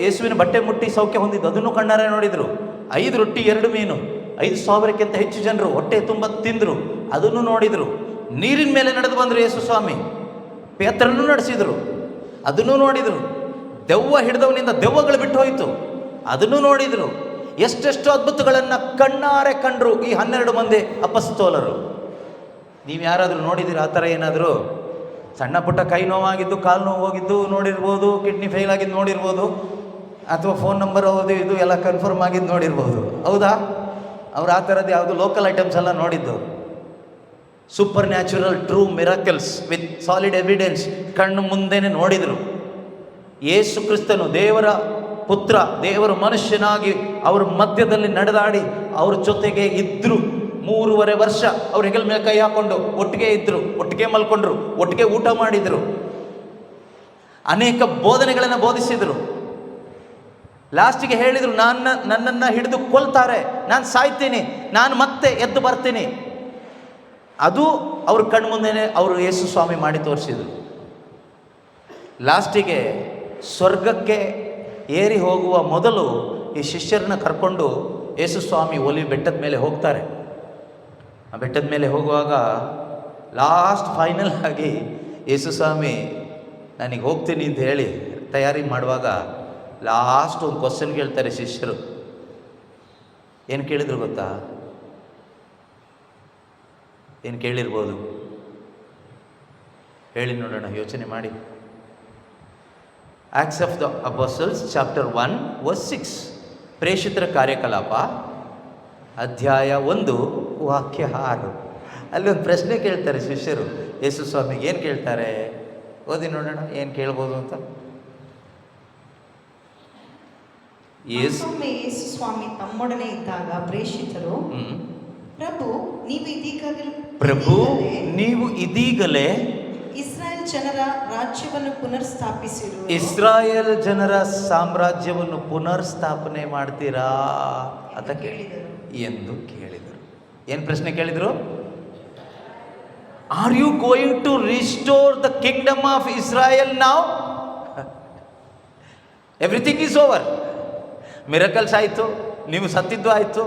ಯೇಸುವಿನ ಬಟ್ಟೆ ಮುಟ್ಟಿ ಸೌಖ್ಯ ಹೊಂದಿದ್ದು, ಅದನ್ನು ಕಣ್ಣಾರೆ ನೋಡಿದರು. 5 ರೊಟ್ಟಿ 2 ಮೀನು, 5,000ಕ್ಕಿಂತ ಹೆಚ್ಚು ಜನರು ಹೊಟ್ಟೆ ತುಂಬ ತಿಂದರು, ಅದನ್ನು ನೋಡಿದರು. ನೀರಿನ ಮೇಲೆ ನಡೆದು ಬಂದರು ಯೇಸು ಸ್ವಾಮಿ. ಪೇತ್ರನೂ ನಡೆಸಿದರು, ಅದನ್ನು ನೋಡಿದರು. ದೆವ್ವ ಹಿಡಿದವನಿಂದ ದೆವ್ವಗಳು ಬಿಟ್ಟು ಹೋಯಿತು, ಅದನ್ನು ನೋಡಿದರು. ಎಷ್ಟೆಷ್ಟು ಅದ್ಭುತಗಳನ್ನು ಕಣ್ಣಾರೆ ಕಂಡರು ಈ 12 ಮಂದಿ ಅಪಸ್ತೋಲರು. ನೀವು ಯಾರಾದರೂ ನೋಡಿದ್ದೀರಾ ಆ ಥರ ಏನಾದರೂ? ಸಣ್ಣ ಪುಟ್ಟ ಕೈ ನೋವಾಗಿದ್ದು, ಕಾಲು ನೋವು ಹೋಗಿದ್ದು ನೋಡಿರ್ಬೋದು, ಕಿಡ್ನಿ ಫೇಲ್ ಆಗಿದ್ದು ನೋಡಿರ್ಬೋದು, ಅಥವಾ ಫೋನ್ ನಂಬರ್ ಹೋದು ಇದು ಎಲ್ಲ ಕನ್ಫರ್ಮ್ ಆಗಿದ್ದು ನೋಡಿರ್ಬೋದು. ಹೌದಾ? ಅವ್ರು ಆ ಥರದ್ದು ಯಾವುದು ಲೋಕಲ್ ಐಟಮ್ಸ್ ಎಲ್ಲ ನೋಡಿದ್ದು. Super natural true miracles with solid evidence ಕಣ್ಣು ಮುಂದೆನೇ ನೋಡಿದರು. ಯೇಸು ಕ್ರಿಸ್ತನು ದೇವರ ಪುತ್ರ, ದೇವರ ಮನುಷ್ಯನಾಗಿ ಅವ್ರ ಮಧ್ಯದಲ್ಲಿ ನಡೆದಾಡಿ ಅವ್ರ ಜೊತೆಗೆ ಇದ್ದರು. 3.5 ವರ್ಷ ಅವ್ರ ಹೆಗಲ ಮೇಲೆ ಕೈ ಹಾಕೊಂಡು ಒಟ್ಟಿಗೆ ಇದ್ದರು, ಒಟ್ಟಿಗೆ ಮಲ್ಕೊಂಡ್ರು, ಒಟ್ಟಿಗೆ ಊಟ ಮಾಡಿದರು, ಅನೇಕ ಬೋಧನೆಗಳನ್ನು ಬೋಧಿಸಿದರು. ಲಾಸ್ಟಿಗೆ ಹೇಳಿದರು, ನನ್ನನ್ನು ಹಿಡಿದು ಕೊಲ್ತಾರೆ, ನಾನು ಸಾಯ್ತೀನಿ, ನಾನು ಮತ್ತೆ ಎದ್ದು ಬರ್ತೀನಿ. ಅದು ಅವ್ರ ಕಣ್ಮುಂದೆನೇ ಅವರು ಯೇಸು ಸ್ವಾಮಿ ಮಾಡಿ ತೋರಿಸಿದರು. ಲಾಸ್ಟಿಗೆ ಸ್ವರ್ಗಕ್ಕೆ ಏರಿ ಹೋಗುವ ಮೊದಲು ಈ ಶಿಷ್ಯರನ್ನ ಕರ್ಕೊಂಡು ಯೇಸು ಸ್ವಾಮಿ ಒಲಿವ್ ಬೆಟ್ಟದ ಮೇಲೆ ಹೋಗ್ತಾರೆ. ಆ ಬೆಟ್ಟದ ಮೇಲೆ ಹೋಗುವಾಗ ಲಾಸ್ಟ್ ಫೈನಲ್ ಆಗಿ ಯೇಸು ಸ್ವಾಮಿ ನನಗೆ ಹೋಗ್ತೀನಿ ಅಂತ ಹೇಳಿ ತಯಾರಿ ಮಾಡುವಾಗ ಲಾಸ್ಟ್ ಒಂದು ಕ್ವಶನ್ ಕೇಳ್ತಾರೆ ಶಿಷ್ಯರು. ಏನು ಕೇಳಿದ್ರು ಗೊತ್ತಾ? ಏನು ಕೇಳಿರ್ಬೋದು? ಹೇಳಿ ನೋಡೋಣ, ಯೋಚನೆ ಮಾಡಿ. Acts of the Apostles chapter 1 verse 6, ಪ್ರೇಷಿತರ ಕಾರ್ಯಕಲಾಪ ಅಧ್ಯಾಯ 1 ವಾಕ್ಯ 6. ಅಲ್ಲಿ ಒಂದು ಪ್ರಶ್ನೆ ಕೇಳ್ತಾರೆ ಶಿಷ್ಯರು ಯೇಸು ಸ್ವಾಮಿಗೆ. ಏನು ಕೇಳ್ತಾರೆ? ಓದಿ ನೋಡೋಣ ಏನು ಕೇಳ್ಬೋದು ಅಂತ. ಯೇಸು ಸ್ವಾಮಿ ತಮ್ಮೊಡನೆ ಇದ್ದಾಗ ಪ್ರೇಷಿತರು, ಪ್ರಭು ನೀವು ಇದೀಗಲೇ ಇಸ್ರಾಯೇಲ್ ಜನರ ರಾಜ್ಯವನ್ನು ಪುನರ್ಸ್ಥಾಪಿಸಿರು, ಇಸ್ರಾಯೇಲ್ ಜನರ ಸಾಮ್ರಾಜ್ಯವನ್ನು ಪುನರ್ಸ್ಥಾಪನೆ ಮಾಡ್ತೀರಾ ಅಂತ ಎಂದು ಕೇಳಿದರು. ಏನು ಪ್ರಶ್ನೆ ಕೇಳಿದರು? Are you going to restore the kingdom of Israel now? Everything is over. Miracles ಆಯಿತು, ನೀವು ಸತ್ತಿದ್ದು ಆಯಿತು,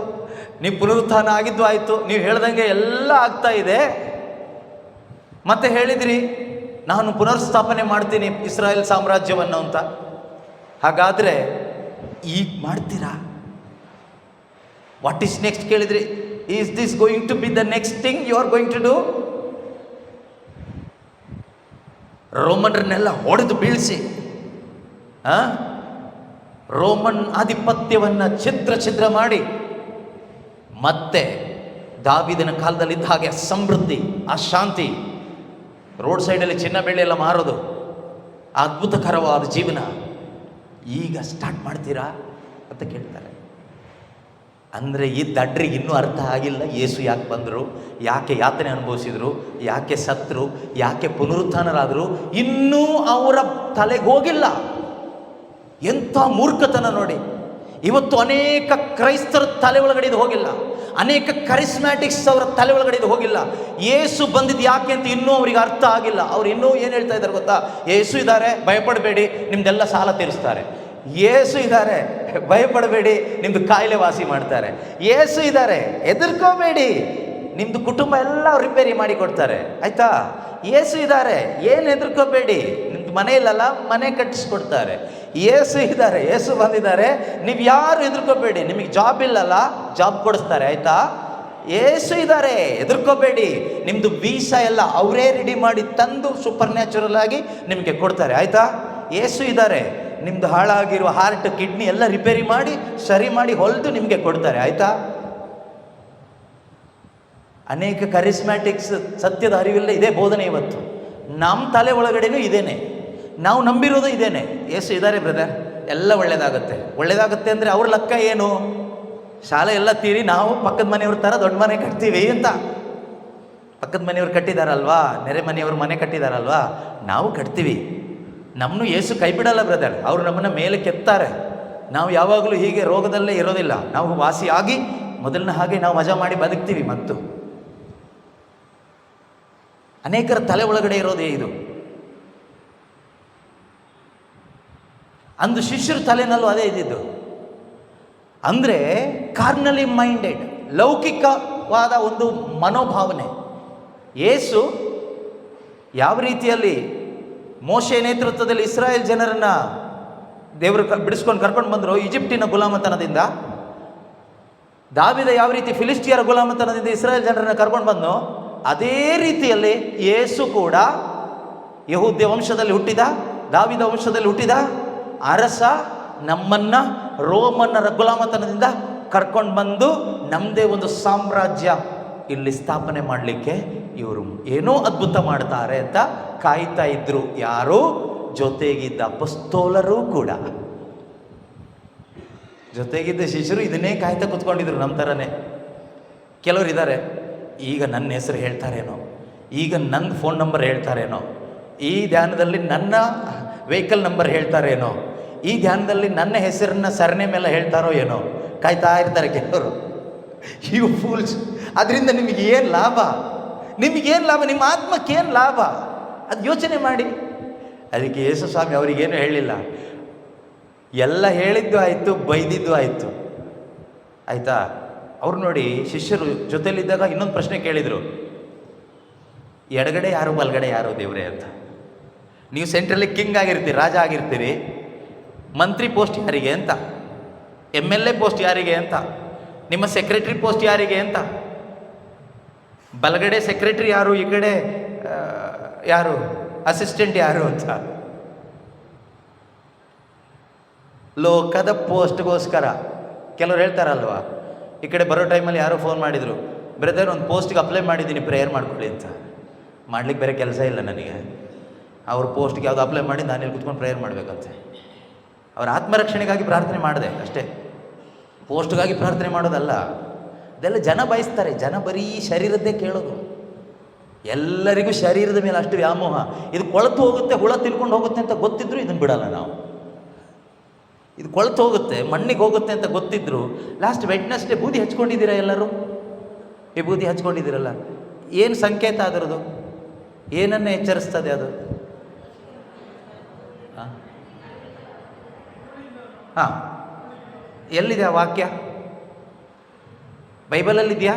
ನೀವು ಪುನರುತ್ಥಾನ ಆಗಿದ್ದು ಆಯಿತು, ನೀವು ಹೇಳ್ದಂಗೆ ಎಲ್ಲ ಆಗ್ತಾ ಇದೆ. ಮತ್ತೆ ಹೇಳಿದ್ರಿ ನಾನು ಪುನರ್ಸ್ಥಾಪನೆ ಮಾಡ್ತೀನಿ ಇಸ್ರಾಯೇಲ್ ಸಾಮ್ರಾಜ್ಯವನ್ನು ಅಂತ. ಹಾಗಾದರೆ ಈಗ ಮಾಡ್ತೀರಾ? ವಾಟ್ ಈಸ್ ನೆಕ್ಸ್ಟ್ ಕೇಳಿದ್ರಿ. Is this going to be the next thing you are going to do? ರೋಮನ್ರನ್ನೆಲ್ಲ ಹೊಡೆದು ಬೀಳಿಸಿ ರೋಮನ್ ಆಧಿಪತ್ಯವನ್ನು ಛಿದ್ರ ಮಾಡಿ ಮತ್ತೆ ದಾವೀದನ ಕಾಲದಲ್ಲಿದ್ದ ಹಾಗೆ ಸಮೃದ್ಧಿ, ಆ ಶಾಂತಿ, ರೋಡ್ ಸೈಡಲ್ಲಿ ಚಿನ್ನ ಬೆಳ್ಳಿ ಎಲ್ಲ ಮಾರೋದು, ಅದ್ಭುತಕರವಾದ ಜೀವನ ಈಗ ಸ್ಟಾರ್ಟ್ ಮಾಡ್ತೀರಾ ಅಂತ ಕೇಳ್ತಾರೆ. ಅಂದರೆ ಈ ದಡ್ರಿಗೆ ಇನ್ನೂ ಅರ್ಥ ಆಗಿಲ್ಲ ಯೇಸು ಯಾಕೆ ಬಂದರು, ಯಾಕೆ ಯಾತನೆ ಅನುಭವಿಸಿದರು, ಯಾಕೆ ಸತ್ತರು, ಯಾಕೆ ಪುನರುತ್ಥಾನರಾದರು, ಇನ್ನೂ ಅವರ ತಲೆಗೆ ಹೋಗಿಲ್ಲ. ಎಂಥ ಮೂರ್ಖತನ ನೋಡಿ. ಇವತ್ತು ಅನೇಕ ಕ್ರೈಸ್ತರ ತಲೆ ಒಳಗಡೆ ಇದು ಹೋಗಿಲ್ಲ, ಅನೇಕ ಕರಿಸ್ಮ್ಯಾಟಿಕ್ಸ್ ಅವರ ತಲೆ ಒಳಗಡೆ ಇದು ಹೋಗಿಲ್ಲ. ಯೇಸು ಬಂದಿದ್ದು ಯಾಕೆ ಅಂತ ಇನ್ನೂ ಅವರಿಗೆ ಅರ್ಥ ಆಗಿಲ್ಲ. ಅವ್ರು ಇನ್ನೂ ಏನು ಹೇಳ್ತಾ ಇದ್ದಾರೆ ಗೊತ್ತಾ? ಯೇಸು ಇದ್ದಾರೆ, ಭಯಪಡಬೇಡಿ, ನಿಮ್ದೆಲ್ಲ ಸಾಲ ತೀರಿಸ್ತಾರೆ. ಯೇಸು ಇದ್ದಾರೆ, ಭಯಪಡಬೇಡಿ, ನಿಮ್ಮದು ಕಾಯಿಲೆ ವಾಸಿ ಮಾಡ್ತಾರೆ. ಯೇಸು ಇದ್ದಾರೆ, ಹೆದರ್ಕೋಬೇಡಿ, ನಿಮ್ಮದು ಕುಟುಂಬ ಎಲ್ಲ ರಿಪೇರಿ ಮಾಡಿ ಕೊಡ್ತಾರೆ. ಆಯಿತಾ? ಯೇಸು ಇದ್ದಾರೆ, ಏನು ಹೆದರ್ಕೋಬೇಡಿ, ನಿಮ್ಮದು ಮನೆ ಇಲ್ಲಲ್ಲ, ಮನೆ ಕಟ್ಟಿಸ್ಕೊಡ್ತಾರೆ. ಯೇಸು ಇದ್ದಾರೆ, ಯೇಸು ಬಂದಿದ್ದಾರೆ, ನೀವು ಯಾರು ಹೆದರ್ಕೋಬೇಡಿ. ನಿಮಗೆ ಜಾಬ್ ಇಲ್ಲಲ್ಲ, ಜಾಬ್ ಕೊಡಿಸ್ತಾರೆ. ಆಯಿತಾ? ಯೇಸು ಇದ್ದಾರೆ, ಹೆದರ್ಕೋಬೇಡಿ, ನಿಮ್ಮದು ವೀಸಾ ಎಲ್ಲ ಅವರೇ ರೆಡಿ ಮಾಡಿ ತಂದು ಸೂಪರ್ ನ್ಯಾಚುರಲ್ ಆಗಿ ನಿಮಗೆ ಕೊಡ್ತಾರೆ. ಆಯಿತಾ? ಯೇಸು ಇದ್ದಾರೆ, ನಿಮ್ಮದು ಹಾಳಾಗಿರುವ ಹಾರ್ಟ್, ಕಿಡ್ನಿ ಎಲ್ಲ ರಿಪೇರಿ ಮಾಡಿ ಸರಿ ಮಾಡಿ ಹೊಲಿದು ನಿಮಗೆ ಕೊಡ್ತಾರೆ. ಆಯಿತಾ? ಅನೇಕ ಕರಿಸ್ಮ್ಯಾಟಿಕ್ಸ್ ಸತ್ಯದ ಅರಿವಿಲ್ಲ, ಇದೇ ಬೋಧನೆ ಇವತ್ತು ನಮ್ಮ ತಲೆ ಒಳಗಡೆನೂ ಇದೇನೆ, ನಾವು ನಂಬಿರೋದು ಇದೇನೆ. ಯೇಸು ಇದ್ದಾರೆ ಬ್ರದರ್, ಎಲ್ಲ ಒಳ್ಳೇದಾಗುತ್ತೆ ಅಂದರೆ ಅವ್ರ ಲೆಕ್ಕ ಏನು? ಶಾಲೆ ಎಲ್ಲ ತೀರಿ ನಾವು ಪಕ್ಕದ ಮನೆಯವ್ರ ಥರ ದೊಡ್ಡ ಮನೆ ಕಟ್ತೀವಿ ಅಂತ. ಪಕ್ಕದ ಮನೆಯವ್ರು ಕಟ್ಟಿದಾರಲ್ವಾ, ನೆರೆ ಮನೆಯವ್ರ ಮನೆ ಕಟ್ಟಿದಾರಲ್ವಾ, ನಾವು ಕಟ್ತೀವಿ. ನಮ್ಮನ್ನು ಯೇಸು ಕೈ ಬಿಡಲ್ಲ ಬ್ರದರ್, ಅವರು ನಮ್ಮನ್ನು ಮೇಲೆ ಕೆತ್ತಾರೆ. ನಾವು ಯಾವಾಗಲೂ ಹೀಗೆ ರೋಗದಲ್ಲೇ ಇರೋದಿಲ್ಲ, ನಾವು ವಾಸಿಯಾಗಿ ಮೊದಲಿನ ಹಾಗೆ ನಾವು ಮಜಾ ಮಾಡಿ ಬದುಕ್ತೀವಿ. ಮತ್ತು ಅನೇಕರ ತಲೆ ಒಳಗಡೆ ಇರೋದೇ ಇದು. ಅಂದು ಶಿಷ್ಯರ ತಲೆನಲ್ಲೂ ಅದೇ ಇದ್ದಿದ್ದು. ಅಂದರೆ ಕಾರ್ನಲಿ ಮೈಂಡೆಡ್, ಲೌಕಿಕವಾದ ಒಂದು ಮನೋಭಾವನೆ. ಯೇಸು ಯಾವ ರೀತಿಯಲ್ಲಿ ಮೋಶೆ ನೇತೃತ್ವದಲ್ಲಿ ಇಸ್ರಾಯೇಲ್ ಜನರನ್ನು ದೇವರು ಬಿಡಿಸ್ಕೊಂಡು ಕರ್ಕೊಂಡು ಬಂದರು ಈಜಿಪ್ಟಿನ ಗುಲಾಮತನದಿಂದ, ದಾವೀದ ಯಾವ ರೀತಿ ಫಿಲಿಸ್ಟಿಯರ ಗುಲಾಮತನದಿಂದ ಇಸ್ರಾಯೇಲ್ ಜನರನ್ನು ಕರ್ಕೊಂಡು ಬಂದನೋ, ಅದೇ ರೀತಿಯಲ್ಲಿ ಯೇಸು ಕೂಡ ಯೆಹೂದ್ಯ ವಂಶದಲ್ಲಿ ಹುಟ್ಟಿದ, ದಾವಿದ ವಂಶದಲ್ಲಿ ಹುಟ್ಟಿದ ಅರಸ ನಮ್ಮನ್ನ ರೋಮನ್ನರ ಗುಲಾಮತನದಿಂದ ಕರ್ಕೊಂಡು ಬಂದು ನಮ್ಮದೇ ಒಂದು ಸಾಮ್ರಾಜ್ಯ ಇಲ್ಲಿ ಸ್ಥಾಪನೆ ಮಾಡಲಿಕ್ಕೆ ಇವರು ಏನೋ ಅದ್ಭುತ ಮಾಡ್ತಾರೆ ಅಂತ ಕಾಯ್ತಾ ಇದ್ರು. ಯಾರು? ಜೊತೆಗಿದ್ದ ಅಪೊಸ್ತಲರು ಕೂಡ, ಜೊತೆಗಿದ್ದ ಶಿಷ್ಯರು ಇದನ್ನೇ ಕಾಯ್ತಾ ಕೂತ್ಕೊಂಡಿದ್ರು. ನಮ್ಮ ಥರನೇ ಕೆಲವರು ಇದ್ದಾರೆ, ಈಗ ನನ್ನ ಹೆಸರು ಹೇಳ್ತಾರೇನೋ, ಈಗ ನನ್ನ ಫೋನ್ ನಂಬರ್ ಹೇಳ್ತಾರೇನೋ, ಈ ಧ್ಯಾನದಲ್ಲಿ ನನ್ನ ವೆಹಿಕಲ್ ನಂಬರ್ ಹೇಳ್ತಾರೇನೋ, ಈ ಧ್ಯಾನದಲ್ಲಿ ನನ್ನ ಹೆಸರನ್ನ ಸರಣೆ ಮೇಲೆ ಹೇಳ್ತಾರೋ ಏನೋ ಕಾಯ್ತಾ ಇರ್ತಾರೆ ಕೆಲವರು. You fools. ಅದರಿಂದ ನಿಮಗೆ ಏನು ಲಾಭ? ನಿಮಗೇನು ಲಾಭ? ನಿಮ್ಮ ಆತ್ಮಕ್ಕೇನು ಲಾಭ? ಅದು ಯೋಚನೆ ಮಾಡಿ. ಅದಕ್ಕೆ ಯೇಸು ಸ್ವಾಮಿ ಅವರಿಗೇನು ಹೇಳಿಲ್ಲ. ಎಲ್ಲ ಹೇಳಿದ್ದು ಆಯಿತು, ಬೈದಿದ್ದು ಆಯಿತು. ಆಯಿತಾ? ಅವ್ರು ನೋಡಿ, ಶಿಷ್ಯರು ಜೊತೆಲಿದ್ದಾಗ ಇನ್ನೊಂದು ಪ್ರಶ್ನೆ ಕೇಳಿದರು, ಎಡಗಡೆ ಯಾರು ಬಲಗಡೆ ಯಾರು ದೇವರೇ ಅಂತ. ನೀವು ಸೆಂಟ್ರಲ್ಲಿ ಕಿಂಗ್ ಆಗಿರ್ತೀರಿ, ರಾಜ ಆಗಿರ್ತೀರಿ, ಮಂತ್ರಿ ಪೋಸ್ಟ್ ಯಾರಿಗೆ ಅಂತ, MLA ಪೋಸ್ಟ್ ಯಾರಿಗೆ ಅಂತ, ನಿಮ್ಮ ಸೆಕ್ರೆಟರಿ ಪೋಸ್ಟ್ ಯಾರಿಗೆ ಅಂತ. ಬಲಗಡೆ ಸೆಕ್ರೆಟರಿ ಯಾರು, ಈ ಕಡೆ ಯಾರು ಅಸಿಸ್ಟೆಂಟ್ ಯಾರು ಅಂತ. ಲೋಕದ ಪೋಸ್ಟ್ಗೋಸ್ಕರ ಕೆಲವ್ರು ಹೇಳ್ತಾರಲ್ವ, ಈ ಕಡೆ ಬರೋ ಟೈಮಲ್ಲಿ ಯಾರೋ ಫೋನ್ ಮಾಡಿದರು, ಬ್ರದರ್ ಒಂದು ಪೋಸ್ಟ್ಗೆ ಅಪ್ಲೈ ಮಾಡಿದ್ದೀನಿ, ಪ್ರೇಯರ್ ಮಾಡ್ಕೊಳ್ಳಿ ಅಂತ. ಮಾಡ್ಲಿಕ್ಕೆ ಬೇರೆ ಕೆಲಸ ಇಲ್ಲ ನನಗೆ. ಅವ್ರ ಪೋಸ್ಟ್ಗೆ ಯಾವುದು ಅಪ್ಲೈ ಮಾಡಿ ನಾನು ಇಲ್ಲಿ ಕೂತ್ಕೊಂಡು ಪ್ರೇಯರ್ ಮಾಡಬೇಕಂತೆ. ಅವ್ರ ಆತ್ಮರಕ್ಷಣೆಗಾಗಿ ಪ್ರಾರ್ಥನೆ ಮಾಡಿದೆ ಅಷ್ಟೇ, ಪೋಸ್ಟ್ಗಾಗಿ ಪ್ರಾರ್ಥನೆ ಮಾಡೋದಲ್ಲ. ಇದೆಲ್ಲ ಜನ ಬಯಸ್ತಾರೆ. ಜನ ಬರೀ ಶರೀರದ್ದೇ ಕೇಳೋದು. ಎಲ್ಲರಿಗೂ ಶರೀರದ ಮೇಲೆ ಅಷ್ಟು ವ್ಯಾಮೋಹ. ಇದು ಕೊಳತು ಹೋಗುತ್ತೆ, ಹುಳ ತಿನ್ಕೊಂಡು ಹೋಗುತ್ತೆ ಅಂತ ಗೊತ್ತಿದ್ರು ಇದನ್ನು ಬಿಡಲ್ಲ ನಾವು. ಇದು ಕೊಳತು ಹೋಗುತ್ತೆ, ಮಣ್ಣಿಗೆ ಹೋಗುತ್ತೆ ಅಂತ ಗೊತ್ತಿದ್ರು ಲಾಸ್ಟ್ ವೆಡ್ನೆಸ್ಡೇ ಬೂದಿ ಹಚ್ಕೊಂಡಿದ್ದೀರಾ ಎಲ್ಲರೂ? ಈ ಬೂದಿ ಹಚ್ಕೊಂಡಿದ್ದೀರಲ್ಲ, ಏನು ಸಂಕೇತ ಅದರದು? ಏನನ್ನು ಎಚ್ಚರಿಸ್ತದೆ ಅದು? ಹಾಂ, ಎಲ್ಲಿದೆ ಆ ವಾಕ್ಯ? ಬೈಬಲಲ್ಲಿದೆಯಾ?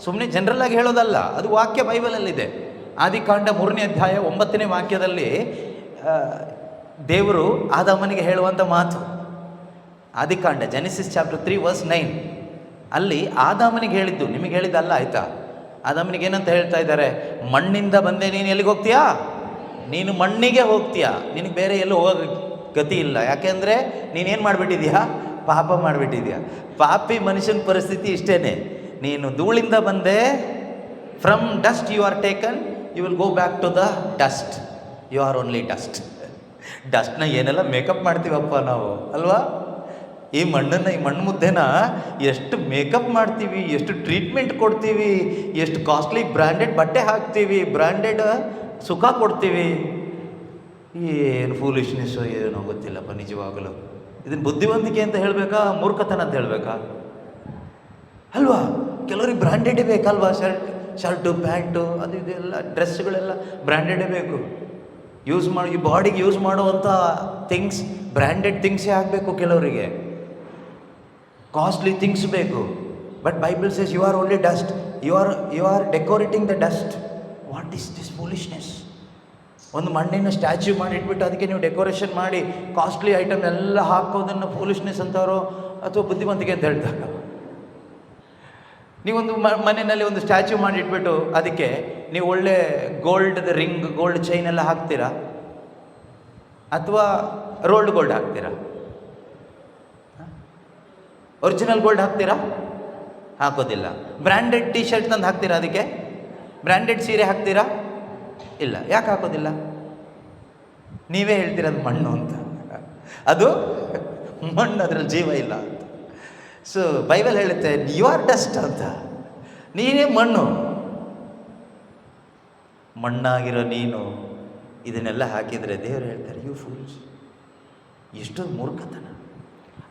ಸುಮ್ಮನೆ ಜನರಲ್ ಆಗಿ ಹೇಳೋದಲ್ಲ, ಅದು ವಾಕ್ಯ ಬೈಬಲಲ್ಲಿದೆ. ಆದಿಕಾಂಡ 3ನೇ ಅಧ್ಯಾಯ 9ನೇ ವಾಕ್ಯದಲ್ಲಿ ದೇವರು ಆದಾಮನಿಗೆ ಹೇಳುವಂಥ ಮಾತು. ಆದಿಕಾಂಡ ಜೆನೆಸಿಸ್ ಚಾಪ್ಟರ್ 3 ವರ್ಸ್ 9 ಅಲ್ಲಿ ಆದಾಮನಿಗೆ ಹೇಳಿದ್ದು, ನಿಮಗೆ ಹೇಳಿದ್ದಲ್ಲ. ಆಯಿತಾ? ಆದಾಮನಿಗೆ ಏನಂತ ಹೇಳ್ತಾ ಇದ್ದಾರೆ? ಮಣ್ಣಿಂದ ಬಂದೆ, ನೀನು ಎಲ್ಲಿಗೆ ಹೋಗ್ತೀಯಾ? ನೀನು ಮಣ್ಣಿಗೆ ಹೋಗ್ತೀಯಾ, ನಿನಗೆ ಬೇರೆ ಎಲ್ಲೂ ಹೋಗೋ ಗತಿ ಇಲ್ಲ. ಯಾಕೆಂದರೆ ನೀನೇನು ಮಾಡಿಬಿಟ್ಟಿದ್ಯಾ? ಪಾಪ ಮಾಡಿಬಿಟ್ಟಿದ್ಯಾ. ಪಾಪಿ ಮನುಷ್ಯನ ಪರಿಸ್ಥಿತಿ ಇಷ್ಟೇ. ನೀನು ಧೂಳಿಂದ ಬಂದೆ, from dust you are taken, you will go back to the dust. You are only dust. ಡಸ್ಟ್ನ ಏನೆಲ್ಲ ಮೇಕಪ್ ಮಾಡ್ತೀವಪ್ಪ ನಾವು, ಅಲ್ವಾ? ಈ ಮಣ್ಣನ್ನು, ಈ ಮಣ್ಣು ಮುದ್ದೆನ ಎಷ್ಟು ಮೇಕಪ್ ಮಾಡ್ತೀವಿ, ಎಷ್ಟು ಟ್ರೀಟ್ಮೆಂಟ್ ಕೊಡ್ತೀವಿ, ಎಷ್ಟು ಕಾಸ್ಟ್ಲಿ ಬ್ರ್ಯಾಂಡೆಡ್ ಬಟ್ಟೆ ಹಾಕ್ತೀವಿ, ಬ್ರ್ಯಾಂಡೆಡ್ ಸುಖ ಕೊಡ್ತೀವಿ. ಏನು ಫೂಲಿಶ್ನೆಸ್ಸು ಏನೋ ಗೊತ್ತಿಲ್ಲಪ್ಪ ನಿಜವಾಗಲೂ. ಇದನ್ನು ಬುದ್ಧಿವಂತಿಕೆ ಅಂತ ಹೇಳಬೇಕಾ, ಮೂರ್ಖತನ ಅಂತ ಹೇಳಬೇಕಾ? ಅಲ್ವಾ? ಕೆಲವ್ರಿಗೆ ಬ್ರ್ಯಾಂಡೆಡೇ ಬೇಕಲ್ವಾ? ಶರ್ಟು ಪ್ಯಾಂಟು ಅದು ಇದೆಲ್ಲ ಡ್ರೆಸ್ಗಳೆಲ್ಲ ಬ್ರ್ಯಾಂಡೆಡೇ ಬೇಕು. ಯೂಸ್ ಮಾಡಿ, ಈ ಬಾಡಿಗೆ ಯೂಸ್ ಮಾಡುವಂಥ ಥಿಂಗ್ಸ್ ಬ್ರ್ಯಾಂಡೆಡ್ ಥಿಂಗ್ಸೇ ಆಗಬೇಕು. ಕೆಲವರಿಗೆ ಕಾಸ್ಟ್ಲಿ ಥಿಂಗ್ಸ್ ಬೇಕು. But Bible says you are only dust. You are decorating the dust. What is this foolishness? ಒಂದು ಮಣ್ಣಿನ ಸ್ಟ್ಯಾಚ್ಯೂ ಮಾಡಿ ಇಟ್ಬಿಟ್ಟು ಅದಕ್ಕೆ ನೀವು ಡೆಕೋರೇಷನ್ ಮಾಡಿ ಕಾಸ್ಟ್ಲಿ ಐಟಮ್ ಎಲ್ಲ ಹಾಕೋದನ್ನು ಫೂಲಿಶ್ನೆಸ್ ಅಂತವರು ಅಥವಾ ಬುದ್ಧಿವಂತಿಕೆ ಅಂತ ಹೇಳ್ತಾರೆ. ನೀವೊಂದು ಮನೆಯಲ್ಲಿ ಒಂದು ಸ್ಟ್ಯಾಚ್ಯೂ ಮಾಡಿ ಇಟ್ಬಿಟ್ಟು ಅದಕ್ಕೆ ನೀವು ಒಳ್ಳೆ ಗೋಲ್ಡ್ ರಿಂಗ್, ಗೋಲ್ಡ್ ಚೈನ್ ಎಲ್ಲ ಹಾಕ್ತೀರಾ ಅಥವಾ ರೋಲ್ಡ್ ಗೋಲ್ಡ್ ಹಾಕ್ತೀರಾ? ಒರಿಜಿನಲ್ ಗೋಲ್ಡ್ ಹಾಕ್ತೀರಾ? ಹಾಕೋದಿಲ್ಲ. ಬ್ರ್ಯಾಂಡೆಡ್ ಟಿ ಶರ್ಟ್ ತಂದು ಹಾಕ್ತೀರಾ ಅದಕ್ಕೆ? ಬ್ರ್ಯಾಂಡೆಡ್ ಸೀರೆ ಹಾಕ್ತೀರಾ? ಇಲ್ಲ. ಯಾಕೆ ಹಾಕೋದಿಲ್ಲ? ನೀವೇ ಹೇಳ್ತೀರ ಅದು ಮಣ್ಣು ಅಂತ. ಅದು ಮಣ್ಣು, ಅದರಲ್ಲಿ ಜೀವ ಇಲ್ಲ ಅಂತ. ಸೊ ಬೈಬಲ್ ಹೇಳುತ್ತೆ ಯು ಆರ್ ಡಸ್ಟ್ ಅಂತ. ನೀನೇ ಮಣ್ಣು. ಮಣ್ಣಾಗಿರೋ ನೀನು ಇದನ್ನೆಲ್ಲ ಹಾಕಿದರೆ ದೇವರು ಹೇಳ್ತಾರೆ ಯು ಫೂಲ್ಸ್. ಎಷ್ಟು ಮೂರ್ಖತನ.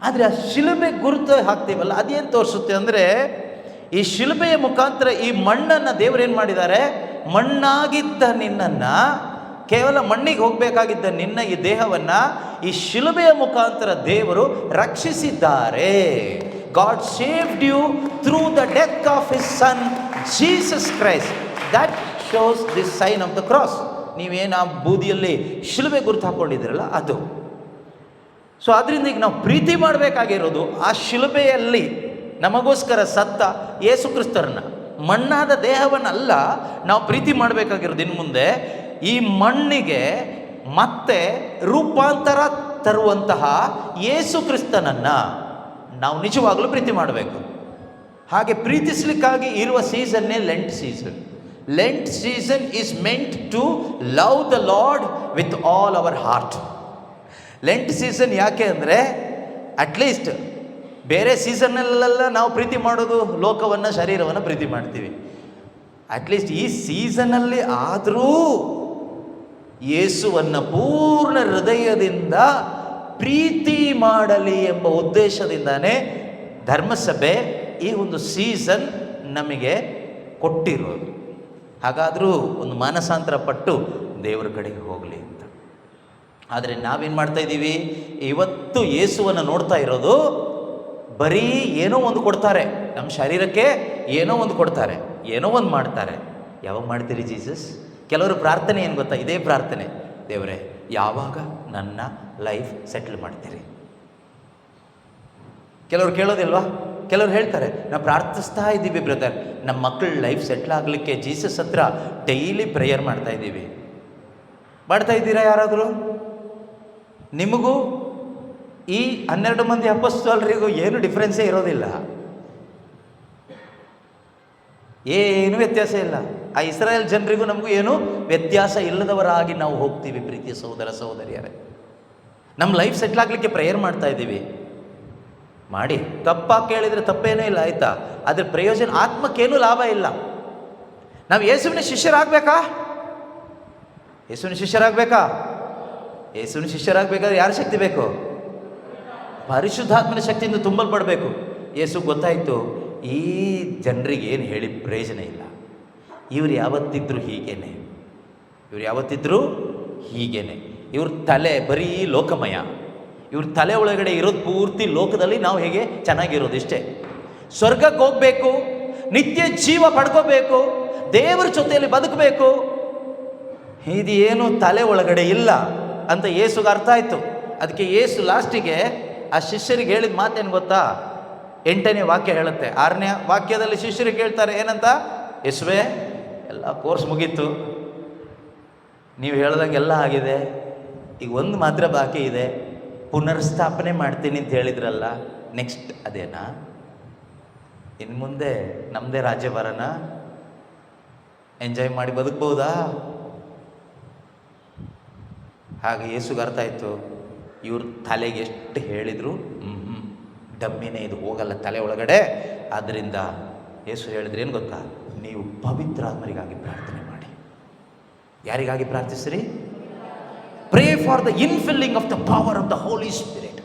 ಆದರೆ ಆ ಶಿಲುಬೆ ಗುರುತು ಹಾಕ್ತೀವಲ್ಲ, ಅದೇನು ತೋರಿಸುತ್ತೆ ಅಂದರೆ, ಈ ಶಿಲುಬೆಯ ಮುಖಾಂತರ ಈ ಮಣ್ಣನ್ನು ದೇವರು ಏನು ಮಾಡಿದ್ದಾರೆ? ಮಣ್ಣಾಗಿದ್ದ ನಿನ್ನನ್ನು, ಕೇವಲ ಮಣ್ಣಿಗೆ ಹೋಗಬೇಕಾಗಿದ್ದ ನಿನ್ನ ಈ ದೇಹವನ್ನು ಈ ಶಿಲುಬೆಯ ಮುಖಾಂತರ ದೇವರು ರಕ್ಷಿಸಿದ್ದಾರೆ. God saved you through the death of his son Jesus Christ. That shows this sign of the cross. ನೀವೇನು ಆ ಬೂದಿಯಲ್ಲಿ ಶಿಲುಬೆ ಗುರುತು ಹಾಕ್ಕೊಂಡಿದ್ದೀರಲ್ಲ ಅದು. ಸೊ ಅದರಿಂದ ಈಗ ನಾವು ಪ್ರೀತಿ ಮಾಡಬೇಕಾಗಿರೋದು ಆ ಶಿಲುಬೆಯಲ್ಲಿ ನಮಗೋಸ್ಕರ ಸತ್ತ ಯೇಸು ಕ್ರಿಸ್ತರನ್ನ, ಮಣ್ಣಾದ ದೇಹವನ್ನಲ್ಲ ನಾವು ಪ್ರೀತಿ ಮಾಡಬೇಕಾಗಿರೋದು. ಇನ್ನು ಮುಂದೆ ಈ ಮಣ್ಣಿಗೆ ಮತ್ತೆ ರೂಪಾಂತರ ತರುವಂತಹ ಯೇಸು ಕ್ರಿಸ್ತನನ್ನು ನಾವು ನಿಜವಾಗಲೂ ಪ್ರೀತಿ ಮಾಡಬೇಕು. ಹಾಗೆ ಪ್ರೀತಿಸಲಿಕ್ಕಾಗಿ ಇರುವ ಸೀಸನ್ನೇ Lent season. Lent season is meant to love the Lord with all our heart. Lent season ಯಾಕೆ ಅಂದರೆ, ಅಟ್ಲೀಸ್ಟ್ ಬೇರೆ ಸೀಸನ್ನಲ್ಲೆಲ್ಲ ನಾವು ಪ್ರೀತಿ ಮಾಡೋದು ಲೋಕವನ್ನು, ಶರೀರವನ್ನು ಪ್ರೀತಿ ಮಾಡ್ತೀವಿ. ಅಟ್ಲೀಸ್ಟ್ ಈ ಸೀಸನ್ನಲ್ಲಿ ಆದರೂ ಯೇಸುವನ್ನು ಪೂರ್ಣ ಹೃದಯದಿಂದ ಪ್ರೀತಿ ಮಾಡಲಿ ಎಂಬ ಉದ್ದೇಶದಿಂದಾನೇ ಧರ್ಮಸಭೆ ಈ ಒಂದು ಸೀಸನ್ ನಮಗೆ ಕೊಟ್ಟಿರೋದು. ಹಾಗಾದರೂ ಒಂದು ಮಾನಸಾಂತರ ಪಟ್ಟು ದೇವರ ಕಡೆಗೆ ಹೋಗಲಿ ಅಂತ. ಆದರೆ ನಾವೇನು ಮಾಡ್ತಾ ಇದ್ದೀವಿ, ಇವತ್ತು ಯೇಸುವನ್ನು ನೋಡ್ತಾ ಇರೋದು ಬರೀ ಏನೋ ಒಂದು ಕೊಡ್ತಾರೆ, ನಮ್ಮ ಶರೀರಕ್ಕೆ ಏನೋ ಒಂದು ಕೊಡ್ತಾರೆ, ಏನೋ ಒಂದು ಮಾಡ್ತಾರೆ. ಯಾವಾಗ ಮಾಡ್ತೀರಿ ಜೀಸಸ್? ಕೆಲವರು ಪ್ರಾರ್ಥನೆ ಏನು ಗೊತ್ತಾ, ಇದೇ ಪ್ರಾರ್ಥನೆ, ದೇವರೇ ಯಾವಾಗ ನನ್ನ ಲೈಫ್ ಸೆಟ್ಲ್ ಮಾಡ್ತೀರಿ? ಕೆಲವರು ಕೇಳೋದಿಲ್ವಾ? ಕೆಲವರು ಹೇಳ್ತಾರೆ, ನಾವು ಪ್ರಾರ್ಥಿಸ್ತಾ ಇದ್ದೀವಿ ಬ್ರದರ್, ನಮ್ಮ ಮಕ್ಕಳ ಲೈಫ್ ಸೆಟ್ಲ್ ಆಗಲಿಕ್ಕೆ ಜೀಸಸ್ ಹತ್ರ ಡೈಲಿ ಪ್ರೇಯರ್ ಮಾಡ್ತಾ ಇದ್ದೀವಿ. ಮಾಡ್ತಾ ಇದ್ದೀರಾ ಯಾರಾದರೂ? ನಿಮಗೂ ಈ 12 ಮಂದಿ ಅಪೊಸ್ತಲರಿಗೂ ಏನು ಡಿಫ್ರೆನ್ಸೇ ಇರೋದಿಲ್ಲ, ಏನು ವ್ಯತ್ಯಾಸ ಇಲ್ಲ. ಆ ಇಸ್ರಾಯೇಲ್ ಜನರಿಗೂ ನಮಗೂ ಏನು ವ್ಯತ್ಯಾಸ ಇಲ್ಲದವರಾಗಿ ನಾವು ಹೋಗ್ತೀವಿ. ಪ್ರೀತಿಯ ಸಹೋದರ ಸಹೋದರಿಯರೇ, ನಮ್ಮ ಲೈಫ್ ಸೆಟ್ಲ್ ಆಗಲಿಕ್ಕೆ ಪ್ರೇಯರ್ ಮಾಡ್ತಾ ಇದ್ದೀವಿ. ಮಾಡಿ, ತಪ್ಪಾಗಿ ಕೇಳಿದರೆ ತಪ್ಪೇನೂ ಇಲ್ಲ, ಆಯಿತಾ? ಅದ್ರ ಪ್ರಯೋಜನ ಆತ್ಮಕ್ಕೇನೂ ಲಾಭ ಇಲ್ಲ. ನಾವು ಯೇಸುವಿನ ಶಿಷ್ಯರಾಗಬೇಕಾ? ಯೇಸುವಿನ ಶಿಷ್ಯರಾಗಬೇಕಾ? ಯೇಸುವಿನ ಶಿಷ್ಯರಾಗಬೇಕಾದ್ರೆ ಯಾರ ಶಕ್ತಿ ಬೇಕು? ಪರಿಶುದ್ಧಾತ್ಮನ ಶಕ್ತಿಯಿಂದ ತುಂಬಲ್ಪಡಬೇಕು. ಯೇಸು ಗೊತ್ತಾಯಿತು, ಈ ಜನರಿಗೆ ಏನು ಹೇಳಿ ಪ್ರಯೋಜನ ಇಲ್ಲ, ಇವ್ರು ಯಾವತ್ತಿದ್ರೂ ಹೀಗೇನೆ, ಇವ್ರು ಯಾವತ್ತಿದ್ರೂ ಹೀಗೇನೆ. ಇವ್ರ ತಲೆ ಬರೀ ಲೋಕಮಯ, ಇವ್ರ ತಲೆ ಒಳಗಡೆ ಇರೋದು ಪೂರ್ತಿ ಲೋಕದಲ್ಲಿ ನಾವು ಹೇಗೆ ಚೆನ್ನಾಗಿರೋದು ಇಷ್ಟೇ. ಸ್ವರ್ಗಕ್ಕೆ ಹೋಗಬೇಕು, ನಿತ್ಯ ಜೀವ ಪಡ್ಕೋಬೇಕು, ದೇವರ ಜೊತೆಯಲ್ಲಿ ಬದುಕಬೇಕು, ಇದು ಏನು ತಲೆ ಒಳಗಡೆ ಇಲ್ಲ ಅಂತ ಯೇಸುಗೆ ಅರ್ಥ ಆಯಿತು. ಅದಕ್ಕೆ ಯೇಸು ಲಾಸ್ಟಿಗೆ ಆ ಶಿಷ್ಯರಿಗೆ ಹೇಳಿದ ಮಾತೇನು ಗೊತ್ತಾ? 8ನೇ ವಾಕ್ಯ ಹೇಳುತ್ತೆ. 6ನೇ ವಾಕ್ಯದಲ್ಲಿ ಶಿಷ್ಯರಿಗೆ ಹೇಳ್ತಾರೆ ಏನಂತ? ಯೇಸುವೇ, ಎಲ್ಲ ಕೋರ್ಸ್ ಮುಗೀತು, ನೀವು ಹೇಳ್ದಂಗೆ ಎಲ್ಲ ಆಗಿದೆ, ಈಗ ಒಂದು ಮಾತ್ರ ಬಾಕಿ ಇದೆ, ಪುನರ್ಸ್ಥಾಪನೆ ಮಾಡ್ತೀನಿ ಅಂತ ಹೇಳಿದ್ರಲ್ಲ, ನೆಕ್ಸ್ಟ್ ಅದೇನಾ? ಇನ್ನು ಮುಂದೆ ನಮ್ಮದೇ ರಾಜ್ಯ ಬರೋಣ, ಎಂಜಾಯ್ ಮಾಡಿ ಬದುಕ್ಬೋದಾ? ಹಾಗೆ ಯೇಸುಗೆ ಅರ್ಥ ಆಯಿತು, ಇವ್ರ ತಲೆಗೆ ಎಷ್ಟು ಹೇಳಿದ್ರು ಡಮ್ಮಿನೇ, ಇದು ಹೋಗಲ್ಲ ತಲೆ ಒಳಗಡೆ. ಆದ್ದರಿಂದ ಯೇಸು ಹೇಳಿದ್ರೆ ಏನು ಗೊತ್ತಾ? ನೀವು ಪವಿತ್ರಾತ್ಮರಿಗಾಗಿ ಪ್ರಾರ್ಥನೆ ಮಾಡಿ. ಯಾರಿಗಾಗಿ ಪ್ರಾರ್ಥಿಸ್ರಿ? Pray for the infilling of the power of the Holy Spirit.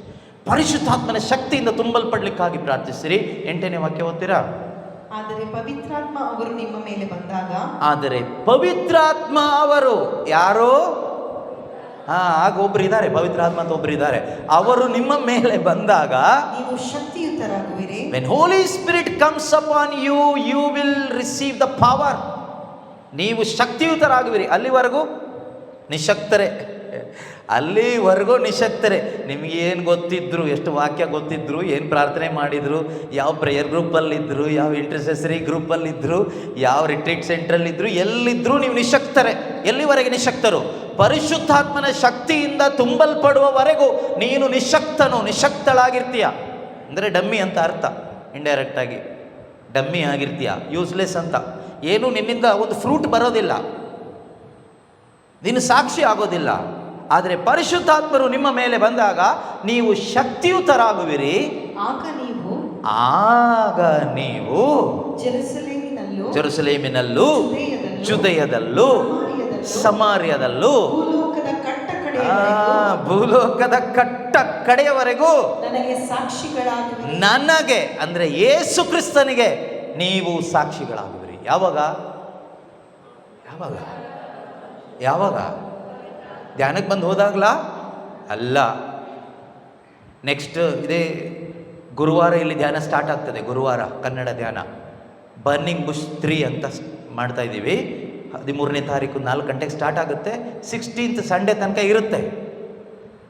ಪರಿಶುದ್ಧಾತ್ಮನ ಶಕ್ತಿಯಿಂದ ತುಂಬಲ್ಪಡ್ಲಿಕ್ಕಾಗಿ ಪ್ರಾರ್ಥಿಸಿರಿ. 8ನೇ ವಾಕ್ಯ ಓದ್ತೀರಾ? ಆದರೆ ಪವಿತ್ರಾತ್ಮ ಅವರು ನಿಮ್ಮ ಮೇಲೆ ಬಂದಾಗ. ಆದರೆ ಪವಿತ್ರಾತ್ಮ ಅವರು ಯಾರು? ಆಗ ಒಬ್ರು ಇದ್ದಾರೆ, ಪವಿತ್ರಾತ್ಮ ಅಂತ ಒಬ್ರು ಇದ್ದಾರೆ. ಅವರು ನಿಮ್ಮ ಮೇಲೆ ಬಂದಾಗ ನೀವು ಶಕ್ತಿಯುತರಾಗುವಿರಿ. When Holy Spirit comes upon you, you will receive the power. ನೀವು ಶಕ್ತಿಯುತರಾಗುವಿರಿ. ಅಲ್ಲಿವರೆಗೂ ನಿಶಕ್ತರೆ, ಅಲ್ಲಿವರೆಗೂ ನಿಶಕ್ತರೆ. ನಿಮಗೇನು ಗೊತ್ತಿದ್ರು, ಎಷ್ಟು ವಾಕ್ಯ ಗೊತ್ತಿದ್ರು, ಏನು ಪ್ರಾರ್ಥನೆ ಮಾಡಿದ್ರು, ಯಾವ ಪ್ರೇಯರ್ ಗ್ರೂಪಲ್ಲಿದ್ದರು, ಯಾವ ಇಂಟರ್ಸೆಸರಿ ಗ್ರೂಪಲ್ಲಿದ್ದರು, ಯಾವ ರಿಟ್ರೀಟ್ ಸೆಂಟ್ರಲ್ಲಿದ್ದರು, ಎಲ್ಲಿದ್ದರೂ ನೀವು ನಿಶಕ್ತರೆ. ಎಲ್ಲಿವರೆಗೆ ನಿಶಕ್ತರು? ಪರಿಶುದ್ಧಾತ್ಮನ ಶಕ್ತಿಯಿಂದ ತುಂಬಲ್ಪಡುವವರೆಗೂ ನೀನು ನಿಶಕ್ತಳಾಗಿರ್ತೀಯ. ಅಂದರೆ ಡಮ್ಮಿ ಅಂತ ಅರ್ಥ, ಇಂಡೈರೆಕ್ಟಾಗಿ ಡಮ್ಮಿ ಆಗಿರ್ತೀಯ, ಯೂಸ್ಲೆಸ್ ಅಂತ. ಏನು ನಿನ್ನಿಂದ ಒಂದು ಫ್ರೂಟ್ ಬರೋದಿಲ್ಲ, ನೀನು ಸಾಕ್ಷಿ ಆಗೋದಿಲ್ಲ. ಆದರೆ ಪರಿಶುದ್ಧಾತ್ಮರು ನಿಮ್ಮ ಮೇಲೆ ಬಂದಾಗ ನೀವು ಶಕ್ತಿಯುತರಾಗುವಿರಿ. ಆಗ ನೀವು ಜೆರುಸಲೇಮಿನಲ್ಲೂ ಜುದೆಯದಲ್ಲೂ ಸಮಾರ್ಯದಲ್ಲೂ ಭೂಲೋಕದ ಕಟ್ಟ ಕಡೆಯವರೆಗೂ ನನಗೆ, ಅಂದರೆ ಯೇಸು ಕ್ರಿಸ್ತನಿಗೆ ನೀವು ಸಾಕ್ಷಿಗಳಾಗುವಿರಿ. ಯಾವಾಗ? ಯಾವಾಗ? ಯಾವಾಗ? ಧ್ಯಾನಕ್ಕೆ ಬಂದು ಹೋದಾಗಲ ಅಲ್ಲ. ನೆಕ್ಸ್ಟ್ ಇದೇ ಗುರುವಾರ ಇಲ್ಲಿ ಧ್ಯಾನ ಸ್ಟಾರ್ಟ್ ಆಗ್ತದೆ. ಗುರುವಾರ ಕನ್ನಡ ಧ್ಯಾನ ಬರ್ನಿಂಗ್ ಬುಷ್ 3 ಅಂತ ಮಾಡ್ತಾ ಇದ್ದೀವಿ. 13ನೇ ತಾರೀಕು 4 ಗಂಟೆಗೆ ಸ್ಟಾರ್ಟ್ ಆಗುತ್ತೆ. 16th ಸಂಡೇ ತನಕ ಇರುತ್ತೆ.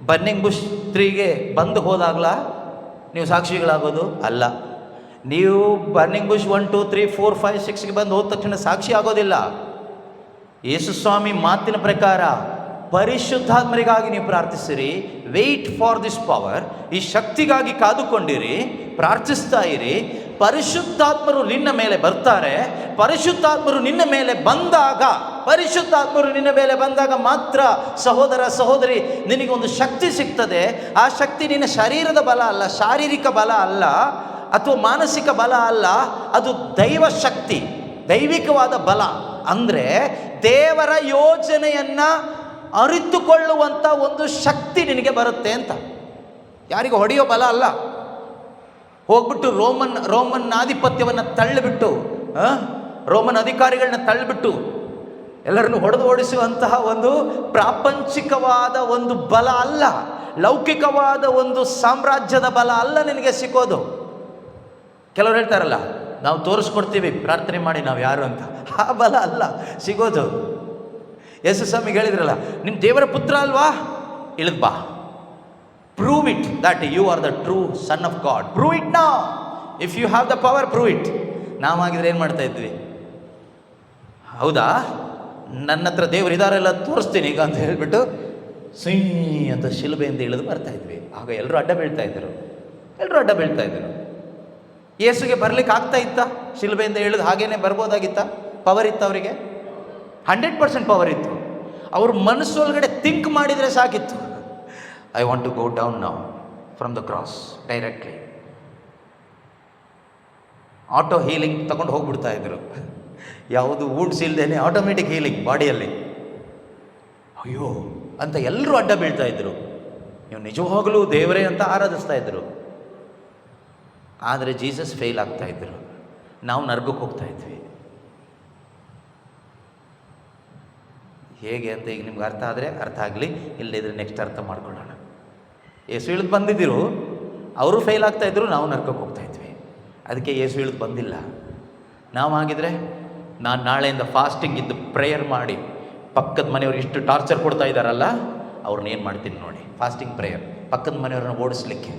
ಬರ್ನಿಂಗ್ ಬುಷ್ 3ಗೆ ಬಂದು ಹೋದಾಗಲ ನೀವು ಸಾಕ್ಷಿಗಳಾಗೋದು ಅಲ್ಲ. ನೀವು ಬರ್ನಿಂಗ್ ಬುಷ್ 1, 2, 3, 4, 5, 6ಗೆ ಬಂದು ಹೋದ ತಕ್ಷಣ ಸಾಕ್ಷಿ ಆಗೋದಿಲ್ಲ. ಯೇಸುಸ್ವಾಮಿ ಮಾತಿನ ಪ್ರಕಾರ ಪರಿಶುದ್ಧಾತ್ಮರಿಗಾಗಿ ನೀವು ಪ್ರಾರ್ಥಿಸಿರಿ. ವೆಯ್ಟ್ ಫಾರ್ ದಿಸ್ ಪವರ್, ಈ ಶಕ್ತಿಗಾಗಿ ಕಾದುಕೊಂಡಿರಿ, ಪ್ರಾರ್ಥಿಸ್ತಾ ಇರಿ. ಪರಿಶುದ್ಧಾತ್ಮರು ನಿನ್ನ ಮೇಲೆ ಬರ್ತಾರೆ. ಪರಿಶುದ್ಧಾತ್ಮರು ನಿನ್ನ ಮೇಲೆ ಬಂದಾಗ ಮಾತ್ರ ಸಹೋದರ ಸಹೋದರಿ ನಿನಗೊಂದು ಶಕ್ತಿ ಸಿಗ್ತದೆ. ಆ ಶಕ್ತಿ ನಿನ್ನ ಶರೀರದ ಬಲ ಅಲ್ಲ, ಶಾರೀರಿಕ ಬಲ ಅಲ್ಲ, ಅಥವಾ ಮಾನಸಿಕ ಬಲ ಅಲ್ಲ, ಅದು ದೈವ ಶಕ್ತಿ, ದೈವಿಕವಾದ ಬಲ. ಅಂದರೆ ದೇವರ ಯೋಜನೆಯನ್ನ ಅರಿತುಕೊಳ್ಳುವಂಥ ಒಂದು ಶಕ್ತಿ ನಿನಗೆ ಬರುತ್ತೆ ಅಂತ. ಯಾರಿಗೂ ಹೊಡೆಯೋ ಬಲ ಅಲ್ಲ. ಹೋಗ್ಬಿಟ್ಟು ರೋಮನ್ ಆಧಿಪತ್ಯವನ್ನು ತಳ್ಳಿಬಿಟ್ಟು, ರೋಮನ್ ಅಧಿಕಾರಿಗಳನ್ನ ತಳ್ಳಿಬಿಟ್ಟು ಎಲ್ಲರನ್ನು ಹೊಡೆದು ಓಡಿಸುವಂತಹ ಒಂದು ಪ್ರಾಪಂಚಿಕವಾದ ಒಂದು ಬಲ ಅಲ್ಲ, ಲೌಕಿಕವಾದ ಒಂದು ಸಾಮ್ರಾಜ್ಯದ ಬಲ ಅಲ್ಲ ನಿನಗೆ ಸಿಗೋದು. ಕೆಲವರು ಹೇಳ್ತಾರಲ್ಲ, ನಾವು ತೋರಿಸ್ಕೊಡ್ತೀವಿ ಪ್ರಾರ್ಥನೆ ಮಾಡಿ ನಾವು ಯಾರು ಅಂತ. ಆ ಬಲ ಅಲ್ಲ ಸಿಗೋದು. ಯೇಸು ಸ್ವಾಮಿಗೆ ಹೇಳಿದ್ರಲ್ಲ, ನಿಮ್ಮ ದೇವರ ಪುತ್ರ ಅಲ್ವಾ, ಇಳಿದು ಬಾ, prove it that you are the true son of God, prove it now, if you have the power prove it. ನಾವಾಗಿದ್ರೆ ಏನು ಮಾಡ್ತಾ ಇದ್ವಿ? ಹೌದಾ, ನನ್ನ ಹತ್ರ ದೇವರು ಇದಾರೆಲ್ಲ ತೋರಿಸ್ತೀನಿ ಈಗ ಅಂತ ಹೇಳ್ಬಿಟ್ಟು ಸುಯ್ ಅಂತ ಶಿಲುಬೆಯಿಂದ ಇಳಿದು ಬರ್ತಾ ಇದ್ವಿ. ಆಗ ಎಲ್ಲರೂ ಅಡ್ಡ ಬೀಳ್ತಾ ಇದ್ದರು. ಯೇಸುಗೆ ಬರ್ಲಿಕ್ಕೆ ಆಗ್ತಾ ಇತ್ತ? ಶಿಲುಬೆಯಿಂದ ಇಳಿದು ಹಾಗೇನೆ ಬರ್ಬೋದಾಗಿತ್ತ? ಪವರ್ ಇತ್ತು ಅವರಿಗೆ, 100% ಪವರ್ ಇತ್ತು. ಅವ್ರ ಮನಸ್ಸೊಳಗಡೆ ಥಿಂಕ್ ಮಾಡಿದರೆ ಸಾಕಿತ್ತು, I want to go down now from the cross directly. Auto healing ತಗೊಂಡು ಹೋಗ್ಬಿಡ್ತಾ ಇದ್ರು. ಯಾವುದು ವೂಡ್ಸ್ ಇಲ್ಲದೇನೆ ಆಟೋಮೆಟಿಕ್ ಹೀಲಿಂಗ್ ಬಾಡಿಯಲ್ಲಿ. ಅಯ್ಯೋ ಅಂತ ಎಲ್ಲರೂ ಅಡ್ಡ ಬೀಳ್ತಾ ಇದ್ರು. ನೀವು ನಿಜವಾಗಲೂ ದೇವರೇ ಅಂತ ಆರಾಧಿಸ್ತಾ ಇದ್ರು. ಆದರೆ ಜೀಸಸ್ ಫೇಲ್ ಆಗ್ತಾ ಇದ್ರು. ನಾವು ನರ್ಗಕ್ಕೆ ಹೋಗ್ತಾ ಇದ್ವಿ. ಹೇಗೆ ಅಂತ ಈಗ ನಿಮ್ಗೆ ಅರ್ಥ ಆದರೆ ಅರ್ಥ ಆಗಲಿ, ಇಲ್ಲದಿದ್ರೆ ನೆಕ್ಸ್ಟ್ ಅರ್ಥ ಮಾಡ್ಕೊಳ್ಳೋಣ. ಯೇಸು ಇಳಿದು ಬಂದಿದ್ದರು, ಅವರು ಫೇಲ್ ಆಗ್ತಾ ಇದ್ರು, ನಾವು ನರ್ಕಕ್ಕೆ ಹೋಗ್ತಾ ಇದ್ವಿ. ಅದಕ್ಕೆ ಯೇಸು ಇಳಿದು ಬಂದಿಲ್ಲ. ನಾವು ಆಗಿದ್ರೆ, ನಾನು ನಾಳೆಯಿಂದ ಫಾಸ್ಟಿಂಗ್ ಇದ್ದು ಪ್ರೇಯರ್ ಮಾಡಿ ಪಕ್ಕದ ಮನೆಯವ್ರು ಇಷ್ಟು ಟಾರ್ಚರ್ ಕೊಡ್ತಾ ಇದ್ದಾರಲ್ಲ, ಅವ್ರನ್ನ ಏನು ಮಾಡ್ತೀನಿ ನೋಡಿ, ಫಾಸ್ಟಿಂಗ್ ಪ್ರೇಯರ್ ಪಕ್ಕದ ಮನೆಯವ್ರನ್ನ ಓಡಿಸ್ಲಿಕ್ಕೆ.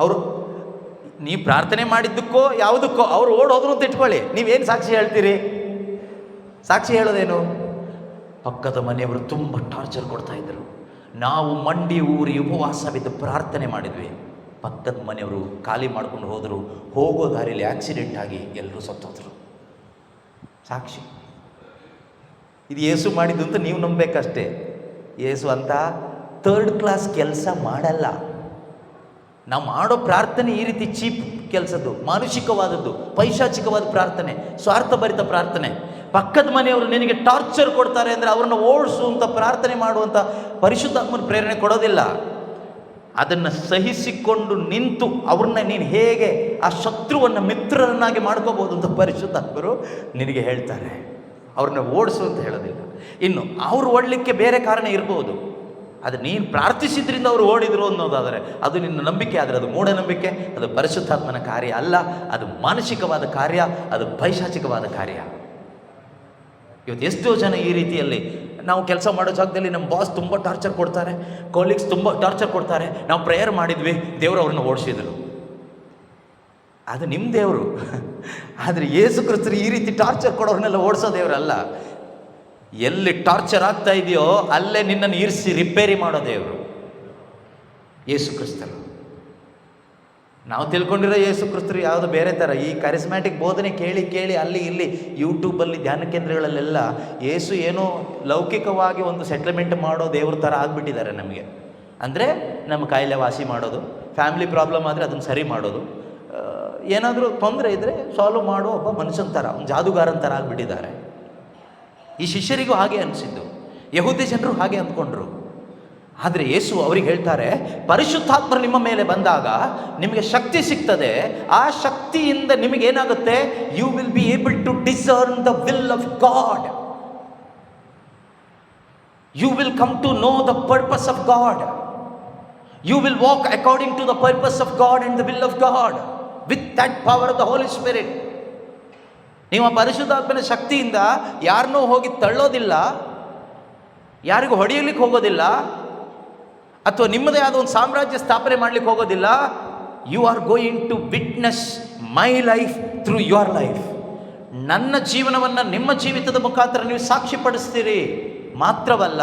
ಅವರು ನೀವು ಪ್ರಾರ್ಥನೆ ಮಾಡಿದ್ದಕ್ಕೋ ಯಾವುದಕ್ಕೋ ಅವ್ರು ಓಡೋದ್ರು ಅಂತ ಇಟ್ಕೊಳ್ಳಿ, ನೀವೇನು ಸಾಕ್ಷಿ ಹೇಳ್ತೀರಿ? ಸಾಕ್ಷಿ ಹೇಳೋದೇನು? ಪಕ್ಕದ ಮನೆಯವರು ತುಂಬ ಟಾರ್ಚರ್ ಕೊಡ್ತಾ ಇದ್ದರು, ನಾವು ಮಂಡಿ ಊರಿ ಉಪವಾಸ ಬಿದ್ದು ಪ್ರಾರ್ಥನೆ ಮಾಡಿದ್ವಿ, ಪಕ್ಕದ ಮನೆಯವರು ಖಾಲಿ ಮಾಡ್ಕೊಂಡು ಹೋದರು, ಹೋಗೋ ದಾರಿಯಲ್ಲಿ ಆಕ್ಸಿಡೆಂಟ್ ಆಗಿ ಎಲ್ಲರೂ ಸತ್ತೋದ್ರು. ಸಾಕ್ಷಿ. ಇದು ಯೇಸು ಮಾಡಿದ್ದು ಅಂತ ನೀವು ನಂಬಬೇಕಷ್ಟೇ. ಯೇಸು ಅಂತ ಥರ್ಡ್ ಕ್ಲಾಸ್ ಕೆಲಸ ಮಾಡಲ್ಲ. ನಾವು ಮಾಡೋ ಪ್ರಾರ್ಥನೆ ಈ ರೀತಿ ಚೀಪ್ ಕೆಲಸದ್ದು, ಮಾನುಷಿಕವಾದದ್ದು, ಪೈಶಾಚಿಕವಾದ ಪ್ರಾರ್ಥನೆ, ಸ್ವಾರ್ಥಭರಿತ ಪ್ರಾರ್ಥನೆ. ಪಕ್ಕದ ಮನೆಯವರು ನಿನಗೆ ಟಾರ್ಚರ್ ಕೊಡ್ತಾರೆ ಅಂದರೆ ಅವ್ರನ್ನ ಓಡಿಸುವಂಥ ಪ್ರಾರ್ಥನೆ ಮಾಡುವಂಥ ಪರಿಶುದ್ಧಾತ್ಮನ ಪ್ರೇರಣೆ ಕೊಡೋದಿಲ್ಲ. ಅದನ್ನು ಸಹಿಸಿಕೊಂಡು ನಿಂತು ಅವ್ರನ್ನ ನೀನು ಹೇಗೆ ಆ ಶತ್ರುವನ್ನು ಮಿತ್ರರನ್ನಾಗಿ ಮಾಡ್ಕೋಬೋದು ಅಂತ ಪರಿಶುದ್ಧಾತ್ಮರು ನಿನಗೆ ಹೇಳ್ತಾರೆ. ಅವ್ರನ್ನ ಓಡಿಸು ಅಂತ ಹೇಳೋದಿಲ್ಲ. ಇನ್ನು ಅವರು ಓಡಲಿಕ್ಕೆ ಬೇರೆ ಕಾರಣ ಇರ್ಬೋದು, ಅದು ನೀನು ಪ್ರಾರ್ಥಿಸಿದ್ರಿಂದ ಅವರು ಓಡಿದರು ಅನ್ನೋದಾದರೆ ಅದು ನಿನ್ನ ನಂಬಿಕೆ. ಆದರೆ ಅದು ಮೂಢನಂಬಿಕೆ, ಅದು ಪರಿಶುದ್ಧಾತ್ಮನ ಕಾರ್ಯ ಅಲ್ಲ, ಅದು ಮಾನಸಿಕವಾದ ಕಾರ್ಯ, ಅದು ಪೈಶಾಚಿಕವಾದ ಕಾರ್ಯ. ಇವತ್ತು ಎಷ್ಟೋ ಜನ ಈ ರೀತಿಯಲ್ಲಿ, ನಾವು ಕೆಲಸ ಮಾಡೋ ಜಾಗದಲ್ಲಿ ನಮ್ಮ ಬಾಸ್ ತುಂಬ ಟಾರ್ಚರ್ ಕೊಡ್ತಾರೆ, ಕೊಲೀಗ್ಸ್ ತುಂಬ ಟಾರ್ಚರ್ ಕೊಡ್ತಾರೆ, ನಾವು ಪ್ರೇಯರ್ ಮಾಡಿದ್ವಿ, ದೇವರು ಅವ್ರನ್ನ ಓಡಿಸಿದರು. ಅದು ನಿಮ್ಮ ದೇವರು. ಆದರೆ ಯೇಸು ಕ್ರಿಸ್ತರು ಈ ರೀತಿ ಟಾರ್ಚರ್ ಕೊಡೋರ್ನೆಲ್ಲ ಓಡಿಸೋ ದೇವರಲ್ಲ. ಎಲ್ಲಿ ಟಾರ್ಚರ್ ಆಗ್ತಾ ಇದೆಯೋ ಅಲ್ಲೇ ನಿನ್ನನ್ನು ಇರಿಸಿ ರಿಪೇರಿ ಮಾಡೋ ದೇವರು ಯೇಸು ಕ್ರಿಸ್ತರು. ನಾವು ತಿಳ್ಕೊಂಡಿರೋ ಯೇಸು ಕ್ರಿಸ್ತರು ಯಾವುದೋ ಬೇರೆ ಥರ. ಈ ಕರಿಸ್ಮ್ಯಾಟಿಕ್ ಬೋಧನೆ ಕೇಳಿ ಅಲ್ಲಿ ಇಲ್ಲಿ ಯೂಟ್ಯೂಬಲ್ಲಿ ಧ್ಯಾನ ಕೇಂದ್ರಗಳಲ್ಲೆಲ್ಲ ಯೇಸು ಏನೋ ಲೌಕಿಕವಾಗಿ ಒಂದು ಸೆಟ್ಲ್ಮೆಂಟ್ ಮಾಡೋ ದೇವ್ರ ಥರ ಆಗಿಬಿಟ್ಟಿದ್ದಾರೆ ನಮಗೆ. ಅಂದರೆ ನಮ್ಮ ಕಾಯಿಲೆ ವಾಸಿ ಮಾಡೋದು, ಫ್ಯಾಮಿಲಿ ಪ್ರಾಬ್ಲಮ್ ಆದರೆ ಅದನ್ನು ಸರಿ ಮಾಡೋದು, ಏನಾದರೂ ತೊಂದರೆ ಇದ್ದರೆ ಸಾಲ್ವ್ ಮಾಡೋ ಒಬ್ಬ ಮನುಷ್ಯನ ಥರ, ಒಂದು ಜಾದುಗಾರನ ಥರ ಆಗಿಬಿಟ್ಟಿದ್ದಾರೆ. ಈ ಶಿಷ್ಯರಿಗೂ ಹಾಗೆ ಅನಿಸಿದ್ದು, ಯಹೂದ್ಯ ಜನರು ಹಾಗೆ ಅಂದ್ಕೊಂಡ್ರು. ಆದರೆ ಯೇಸು ಅವ್ರಿಗೆ ಹೇಳ್ತಾರೆ, ಪರಿಶುದ್ಧಾತ್ಮರು ನಿಮ್ಮ ಮೇಲೆ ಬಂದಾಗ ನಿಮಗೆ ಶಕ್ತಿ ಸಿಗ್ತದೆ. ಆ ಶಕ್ತಿಯಿಂದ ನಿಮಗೇನಾಗುತ್ತೆ, you will be able to discern the will of God. You will come to know the purpose of God. You will walk according to the purpose of God and the will of God with that power of the Holy Spirit. ನೀವು ಆ ಪರಿಶುದ್ಧಾತ್ಮನ ಶಕ್ತಿಯಿಂದ ಯಾರನ್ನೂ ಹೋಗಿ ತಳ್ಳೋದಿಲ್ಲ, ಯಾರಿಗೂ ಹೊಡೆಯಲಿಕ್ಕೆ ಹೋಗೋದಿಲ್ಲ, ಅಥವಾ ನಿಮ್ಮದೇ ಆದ ಒಂದು ಸಾಮ್ರಾಜ್ಯ ಸ್ಥಾಪನೆ ಮಾಡಲಿಕ್ಕೆ ಹೋಗೋದಿಲ್ಲ. You are going to witness my life through your life. ನನ್ನ ಜೀವನವನ್ನು ನಿಮ್ಮ ಜೀವಿತದ ಮುಖಾಂತರ ನೀವು ಸಾಕ್ಷಿಪಡಿಸ್ತೀರಿ. ಮಾತ್ರವಲ್ಲ,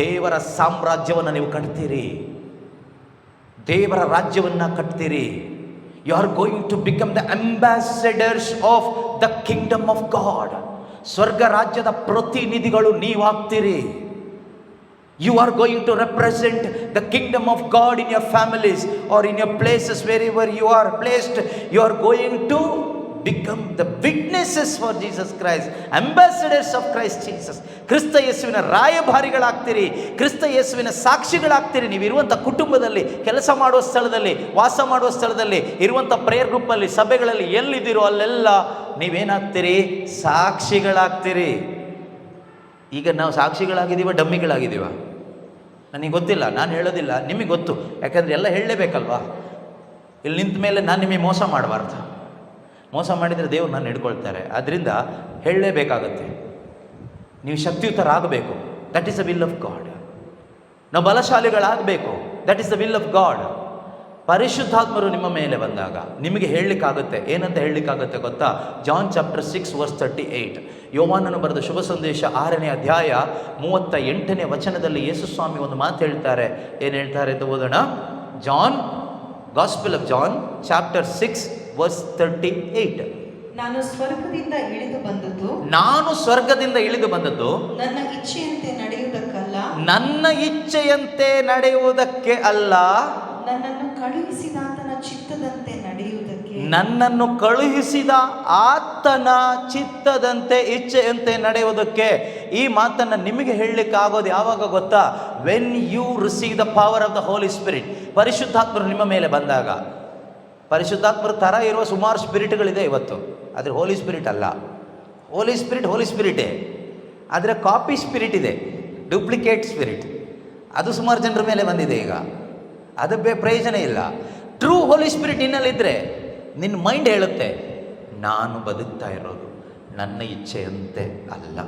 ದೇವರ ಸಾಮ್ರಾಜ್ಯವನ್ನು ನೀವು ಕಟ್ತೀರಿ, ದೇವರ ರಾಜ್ಯವನ್ನು ಕಟ್ತೀರಿ. You are going to become the ambassadors of the kingdom of God. ಸ್ವರ್ಗ ರಾಜ್ಯದ ಪ್ರತಿನಿಧಿಗಳು ನೀವಾಗ್ತೀರಿ. You are going to represent the kingdom of God in your families or in your places wherever you are placed. You are going to become the witnesses for Jesus Christ, ambassadors of Christ Jesus. ಕ್ರಿಸ್ತ ಯೇಸುವಿನ ರಾಯಭಾರಿಗಳಾಗ್ತೀರಿ, ಕ್ರಿಸ್ತ ಯೇಸುವಿನ ಸಾಕ್ಷಿಗಳಾಗ್ತೀರಿ. ನೀವು ಇರುವಂಥ ಕುಟುಂಬದಲ್ಲಿ, ಕೆಲಸ ಮಾಡುವ ಸ್ಥಳದಲ್ಲಿ, ವಾಸ ಮಾಡುವ ಸ್ಥಳದಲ್ಲಿ, ಇರುವಂಥ ಪ್ರೇಯರ್ ಗ್ರೂಪಲ್ಲಿ, ಸಭೆಗಳಲ್ಲಿ ಎಲ್ಲಿದ್ದೀರೋ ಅಲ್ಲೆಲ್ಲ ನೀವೇನಾಗ್ತೀರಿ? ಸಾಕ್ಷಿಗಳಾಗ್ತೀರಿ. ಈಗ ನಾವು ಸಾಕ್ಷಿಗಳಾಗಿದ್ದೀವ, ಡಮ್ಮಿಗಳಾಗಿದ್ದೀವ? ನನಗೆ ಗೊತ್ತಿಲ್ಲ, ನಾನು ಹೇಳೋದಿಲ್ಲ, ನಿಮಗೆ ಗೊತ್ತು. ಯಾಕಂದರೆ ಎಲ್ಲ ಹೇಳಲೇಬೇಕಲ್ವಾ? ಇಲ್ಲಿ ನಿಂತ ಮೇಲೆ ನಾನು ನಿಮಗೆ ಮೋಸ ಮಾಡಬಾರ್ದು. ಮೋಸ ಮಾಡಿದರೆ ದೇವರು ನಾನು ಹಿಡ್ಕೊಳ್ತಾರೆ. ಆದ್ದರಿಂದ ಹೇಳಲೇಬೇಕಾಗತ್ತೆ. ನೀವು ಶಕ್ತಿಯುತರಾಗಬೇಕು. That is the will of God. ನಾವು ಬಲಶಾಲಿಗಳಾಗಬೇಕು. That is the will of God. ಪರಿಶುದ್ಧಾತ್ಮರು ನಿಮ್ಮ ಮೇಲೆ ಬಂದಾಗ ನಿಮಗೆ ಹೇಳಲಿಕ್ಕಾಗುತ್ತೆ. ಏನಂತ ಹೇಳಲಿಕ್ಕಾಗುತ್ತೆ ಗೊತ್ತಾ? John chapter 6 verse 38. ಯೋಹಾನನು ಬರೆದ ಶುಭ ಸಂದೇಶ 6ನೇ ಅಧ್ಯಾಯ 38ನೇ ವಚನದಲ್ಲಿ ಯೇಸು ಸ್ವಾಮಿ ಒಂದು ಮಾತು ಹೇಳ್ತಾರೆ. ಏನು ಹೇಳ್ತಾರೆ ಅಂತ ಓದೋಣ. John, gospel of John chapter 6 verse 38. ನಾನು ಸ್ವರ್ಗದಿಂದ ಇಳಿದು ಬಂದದ್ದು, ನಾನು ಸ್ವರ್ಗದಿಂದ ಇಳಿದು ಬಂದದ್ದು ನನ್ನ ಇಚ್ಛೆಯಂತೆ ನಡೆಯುವುದಕ್ಕಲ್ಲ, ನನ್ನ ಇಚ್ಛೆಯಂತೆ ನಡೆಯುವುದಕ್ಕೆ ಅಲ್ಲ, ನನ್ನನ್ನು ಕಳುಹಿಸಿದಾತನ ಚಿತ್ತದಂತೆ ನಡೆಯುವುದಕ್ಕೆ. ನನ್ನನ್ನು ಕಳುಹಿಸಿದ ಆತನ ಚಿತ್ತದಂತೆ, ಇಚ್ಛೆಯಂತೆ ನಡೆಯುವುದಕ್ಕೆ. ಈ ಮಾತನ್ನು ನಿಮಗೆ ಹೇಳಲಿಕ್ಕೆ ಆಗೋದು ಯಾವಾಗ ಗೊತ್ತಾ? When you receive the power of the Holy Spirit. ಪರಿಶುದ್ಧಾತ್ಮರು ನಿಮ್ಮ ಮೇಲೆ ಬಂದಾಗ. ಪರಿಶುದ್ಧಾತ್ಮರ ಥರ ಇರುವ ಸುಮಾರು ಸ್ಪಿರಿಟ್ಗಳಿದೆ ಇವತ್ತು, ಆದರೆ ಹೋಲಿ ಸ್ಪಿರಿಟ್ ಅಲ್ಲ. ಹೋಲಿ ಸ್ಪಿರಿಟೇ, ಆದರೆ ಕಾಪಿ ಸ್ಪಿರಿಟ್ ಇದೆ, ಡೂಪ್ಲಿಕೇಟ್ ಸ್ಪಿರಿಟ್. ಅದು ಸುಮಾರು ಜನರ ಮೇಲೆ ಬಂದಿದೆ ಈಗ. ಅದು ಪ್ರಯೋಜನ ಇಲ್ಲ. ಟ್ರೂ ಹೋಲಿ ಸ್ಪಿರಿಟ್ ಇನ್ನಲ್ಲಿದ್ದರೆ ನಿನ್ನ ಮೈಂಡ್ ಹೇಳುತ್ತೆ, ನಾನು ಬದುಕ್ತಾ ಇರೋದು ನನ್ನ ಇಚ್ಛೆಯಂತೆ ಅಲ್ಲ.